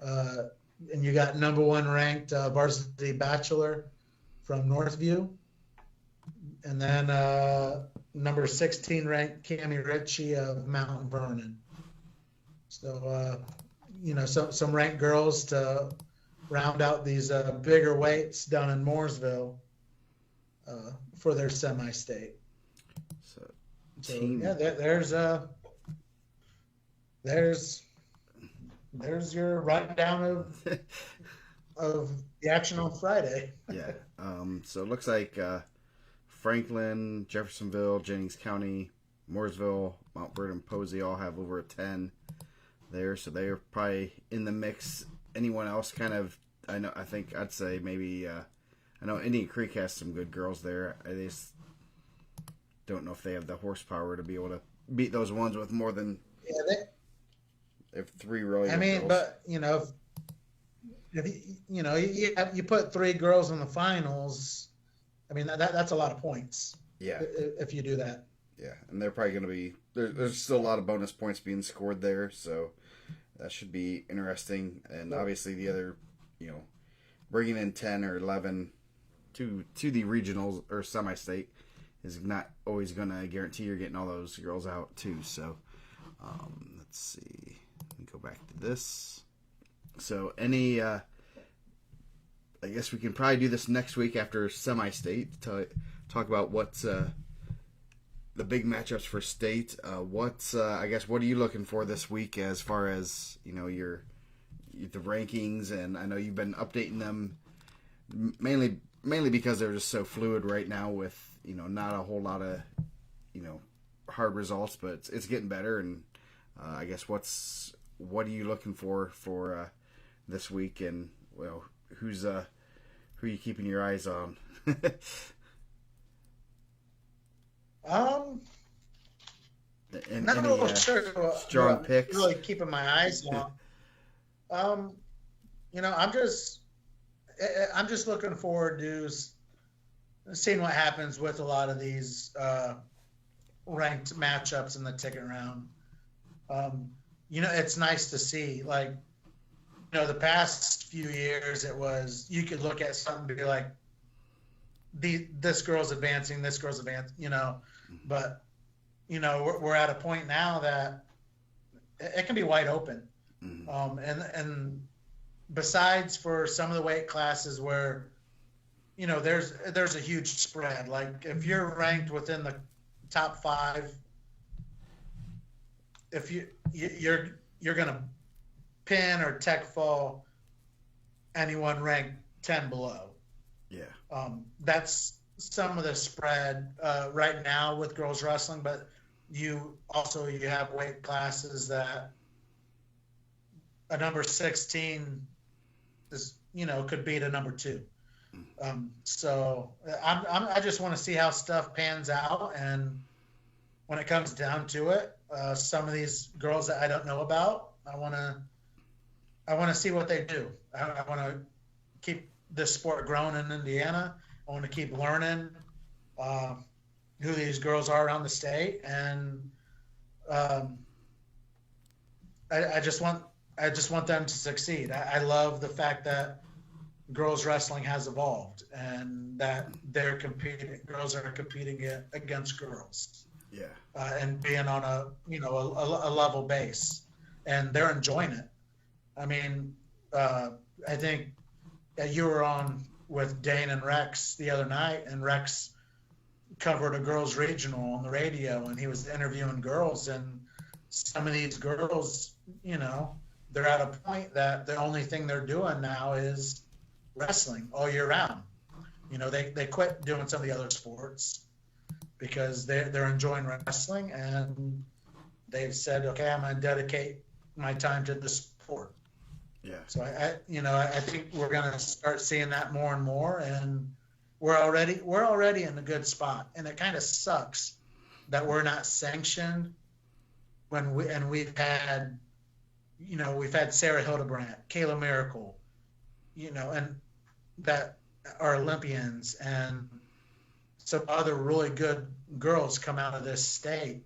Speaker 2: And you got number 1 ranked Varsity Bachelor from Northview. And then number 16 ranked Cammie Ritchie of Mount Vernon. So, some ranked girls to round out these bigger weights down in Mooresville for their semi-state. So yeah, there's your rundown of the action on Friday.
Speaker 1: Yeah. So it looks like Franklin, Jeffersonville, Jennings County, Mooresville, Mount Vernon, Posey all have over a 10 there, so they're probably in the mix. Anyone else kind of, I think I'd say maybe, I know Indian Creek has some good girls there. I just don't know if they have the horsepower to be able to beat those ones with more than, they have 3 really good girls.
Speaker 2: But, if you put 3 girls in the finals, I mean, that's a lot of points.
Speaker 1: Yeah.
Speaker 2: If you do that.
Speaker 1: Yeah, and they're probably going to be, there's still a lot of bonus points being scored there, so that should be interesting. And obviously the other, bringing in 10 or 11 to the regionals or semi-state is not always going to guarantee you're getting all those girls out too. So let's see. Let me go back to this. So I guess we can probably do this next week after semi-state to talk about what's the big matchups for state. What are you looking for this week as far as the rankings? And I know you've been updating them mainly because they're just so fluid right now with not a whole lot of hard results, but it's getting better. And I guess what are you looking for this week? And who are you keeping your eyes on?
Speaker 2: Not really sure.
Speaker 1: Strong picks.
Speaker 2: Really keeping my eyes on. I'm just looking forward to seeing what happens with a lot of these ranked matchups in the ticket round. It's nice to see. Like, the past few years, it was you could look at something and be like, this girl's advancing, this girl's advancing, but we're at a point now that it can be wide open. Mm-hmm. And besides for some of the weight classes where there's a huge spread, like if you're ranked within the top 5, if you're gonna pin or tech fall anyone ranked 10 below. Yeah. That's some of the spread right now with girls wrestling, but you have weight classes that a number 16 is could beat a number 2. So I just want to see how stuff pans out, and when it comes down to it, some of these girls that I don't know about, I want to see what they do. I want to keep this sport growing in Indiana. I want to keep learning who these girls are around the state, and I just want them to succeed. I love the fact that girls wrestling has evolved and that girls are competing against girls.
Speaker 1: Yeah.
Speaker 2: And being on a level base, and they're enjoying it. I mean, I think you were on with Dane and Rex the other night, and Rex covered a girls' regional on the radio, and he was interviewing girls, and some of these girls, they're at a point that the only thing they're doing now is wrestling all year round. They quit doing some of the other sports because they're enjoying wrestling, and they've said, okay, I'm going to dedicate my time to the sport.
Speaker 1: Yeah.
Speaker 2: So I think we're going to start seeing that more and more, and we're already in a good spot. And it kind of sucks that we're not sanctioned we've had Sarah Hildebrandt, Kayla Miracle, and that are Olympians, and some other really good girls come out of this state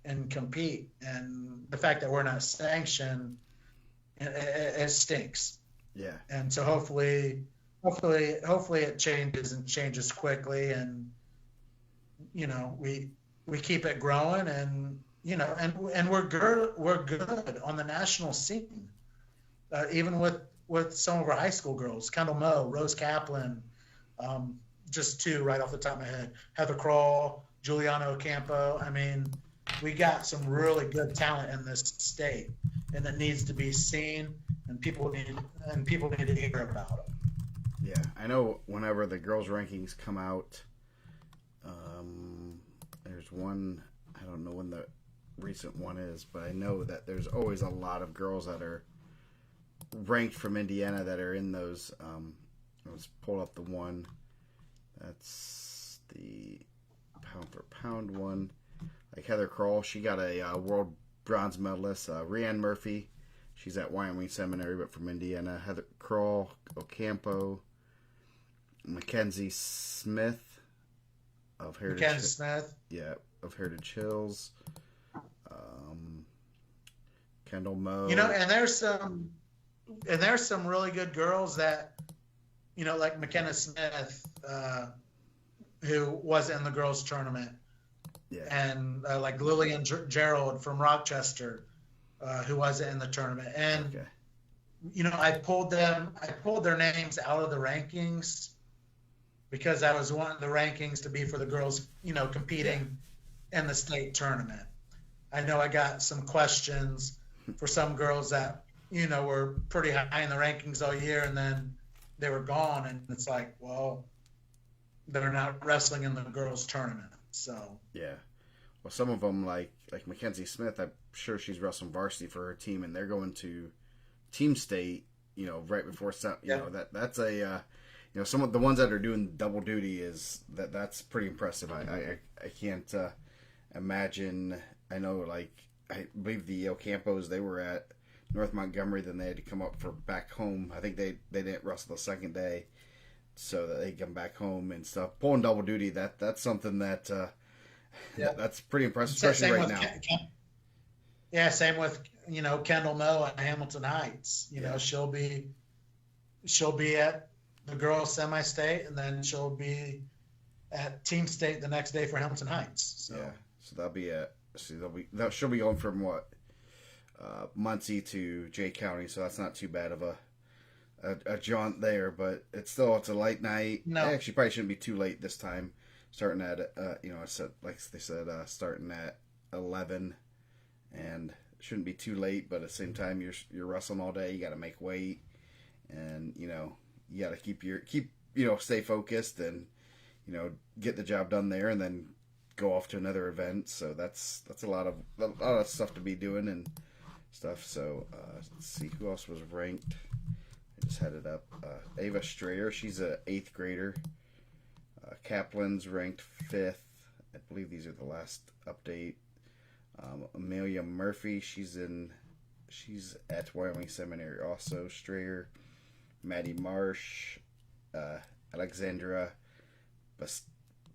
Speaker 2: and compete. And the fact that we're not sanctioned, it stinks.
Speaker 1: Yeah.
Speaker 2: And so hopefully it changes quickly, and we keep it growing, and and we're good on the national scene, even with some of our high school girls, Kendall Moe, Rose Kaplan, just two right off the top of my head, Heather Crawl, Juliana Ocampo. I mean, we got some really good talent in this state, and it needs to be seen, and people need to hear about it.
Speaker 1: Yeah, I know whenever the girls' rankings come out, there's one, I don't know when the recent one is, but I know that there's always a lot of girls that are ranked from Indiana that are in those. Let's pull up the one. That's the pound for pound one. Like Heather Crawl, she got a world bronze medalist. Rhiann Murphy, she's at Wyoming Seminary, but from Indiana. Heather Crawl, Ocampo, Mackenzie Smith of Heritage.
Speaker 2: Mackenzie Smith.
Speaker 1: Yeah, of Heritage Hills. Kendall Moe.
Speaker 2: And there's some really good girls that, like McKenna Smith, who was in the girls' tournament.
Speaker 1: Yeah.
Speaker 2: And like Lillian Gerald from Rochester, who was in the tournament. And,
Speaker 1: okay.
Speaker 2: I pulled their names out of the rankings because I was wanting the rankings to be for the girls, competing in the state tournament. I know I got some questions for some girls that, were pretty high in the rankings all year, and then they were gone. And it's like, well, they're not wrestling in the girls tournament. So
Speaker 1: yeah, well, some of them like Mackenzie Smith, I'm sure she's wrestling varsity for her team, and they're going to team state. Right before that's a some of the ones that are doing double duty that's pretty impressive. I can't imagine. I know, like, I believe the Ocampos, they were at North Montgomery, then they had to come up for back home. I think they didn't wrestle the second day, so that they come back home and stuff. Pulling double duty, that's something that that's pretty impressive, especially right now.
Speaker 2: Same with Kendall Moe at Hamilton Heights. She'll be at the girls semi-state, and then she'll be at team state the next day for Hamilton Heights. So
Speaker 1: that'll be she'll be going from Muncie to Jay County, so that's not too bad of a jaunt there, but it's a light night.
Speaker 2: No,
Speaker 1: actually probably shouldn't be too late this time, starting at I said, like they said, starting at 11, and shouldn't be too late, but at the same time you're wrestling all day, you got to make weight, and you got to keep stay focused, and get the job done there, and then go off to another event. So that's a lot of stuff to be doing and stuff. So let's see who else was ranked. I just had it up. Ava Strayer, she's a 8th grader. Kaplan's ranked 5th. I believe these are the last update. Amelia Murphy, she's at Wyoming Seminary also. Strayer, Maddie Marsh, Alexandra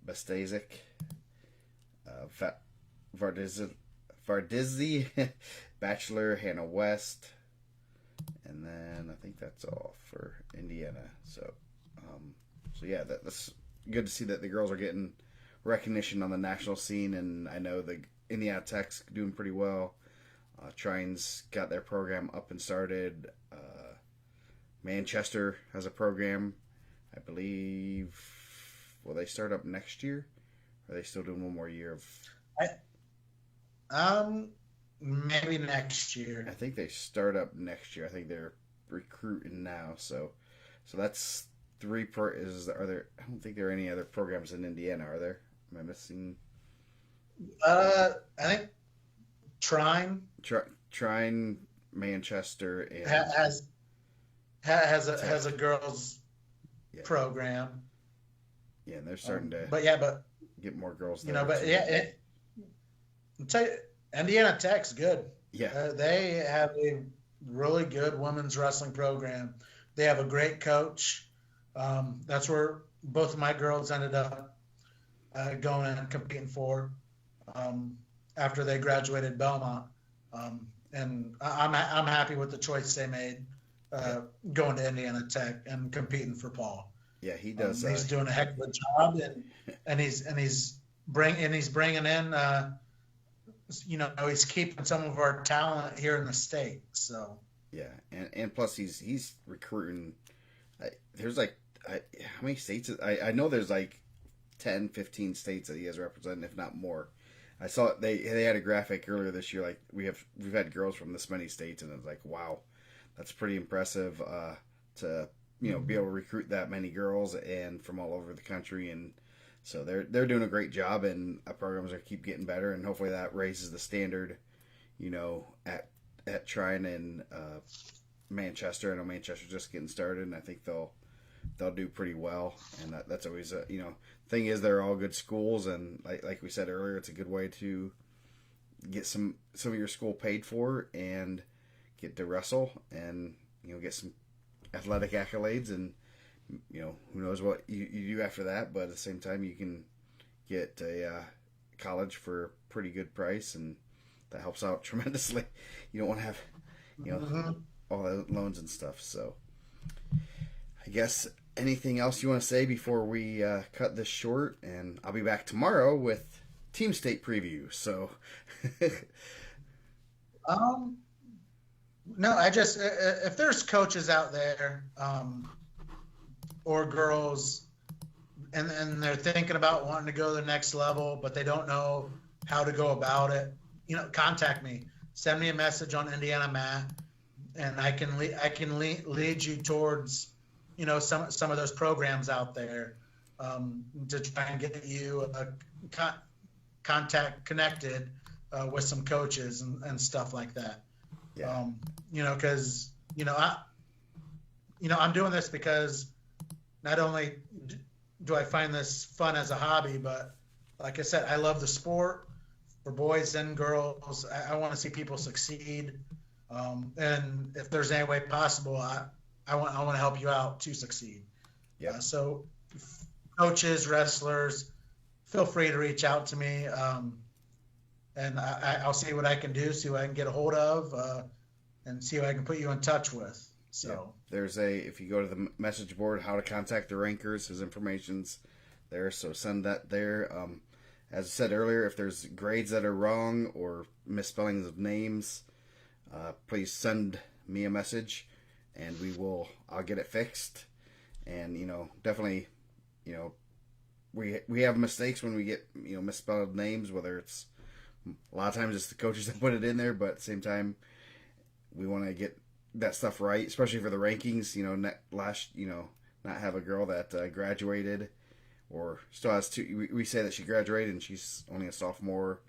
Speaker 1: Bastazik, Vardizzi, Bachelor, Hannah West, and then I think that's all for Indiana. So, yeah, that's good to see that the girls are getting recognition on the national scene, and I know the Indiana Tech's doing pretty well. Trine's got their program up and started. Manchester has a program, I believe. Will they start up next year? Or are they still doing one more year of?
Speaker 2: Maybe next year.
Speaker 1: I think they start up next year. I think they're recruiting now. So that's three. Are there? I don't think there are any other programs in Indiana. Are there? Am I missing?
Speaker 2: I think Trine
Speaker 1: Trine, Manchester, and
Speaker 2: has a girls program.
Speaker 1: Yeah, and they're starting to.
Speaker 2: But
Speaker 1: get more girls.
Speaker 2: I'll tell you, Indiana Tech's good.
Speaker 1: Yeah,
Speaker 2: they have a really good women's wrestling program. They have a great coach. That's where both of my girls ended up going and competing for after they graduated Belmont. And I'm happy with the choice they made going to Indiana Tech and competing for Paul.
Speaker 1: Yeah, he does.
Speaker 2: He's doing a heck of a job, and he's bringing in. He's keeping some of our talent here in the state. So
Speaker 1: yeah, and plus he's recruiting. There's like how many states? I know there's like 10, 15 states that he has represented, if not more. I saw they had a graphic earlier this year. Like we've had girls from this many states, and it's like, wow, that's pretty impressive to be able to recruit that many girls and from all over the country. And so they're doing a great job, and our programs are keep getting better, and hopefully that raises the standard, at Trine and Manchester. I know Manchester's just getting started, and I think they'll do pretty well. And that's always a thing is they're all good schools, and like we said earlier, it's a good way to get some of your school paid for and get to wrestle and get some athletic accolades, and who knows what you do after that. But at the same time, you can get a college for a pretty good price, and that helps out tremendously. You don't want to have all the loans and stuff. So I guess anything else you want to say before we cut this short? And I'll be back tomorrow with team state preview. So
Speaker 2: no, I just if there's coaches out there or girls and they're thinking about wanting to go to the next level, but they don't know how to go about it, contact me. Send me a message on IndianaMat, and I can lead you towards some of those programs out there to try and get you connected with some coaches and stuff like that.
Speaker 1: Yeah.
Speaker 2: Because I'm doing this because not only do I find this fun as a hobby, but like I said, I love the sport for boys and girls. I want to see people succeed, and if there's any way possible, I want to help you out to succeed.
Speaker 1: Yeah.
Speaker 2: So coaches, wrestlers, feel free to reach out to me, and I'll see what I can do, see what I can get a hold of, and see what I can put you in touch with. So
Speaker 1: yeah. There's if you go to the message board, how to contact the rankers, his information's there. So send that there. As I said earlier, if there's grades that are wrong or misspellings of names, please send me a message, and I'll get it fixed. And definitely, we have mistakes when we get misspelled names, whether it's a lot of times it's the coaches that put it in there, but at the same time we want to get that stuff right, especially for the rankings. Not have a girl that graduated or still has two. We say that she graduated and she's only a sophomore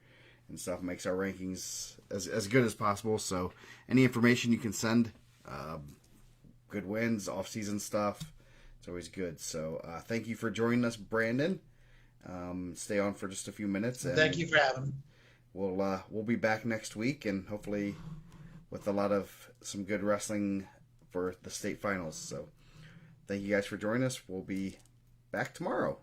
Speaker 1: and stuff, makes our rankings as good as possible. So any information you can send, good wins, off-season stuff, it's always good. So thank you for joining us, Brandon. Stay on for just a few minutes. And
Speaker 2: thank you for having me.
Speaker 1: We'll be back next week, and hopefully with a lot of some good wrestling for the state finals. So thank you guys for joining us. We'll be back tomorrow.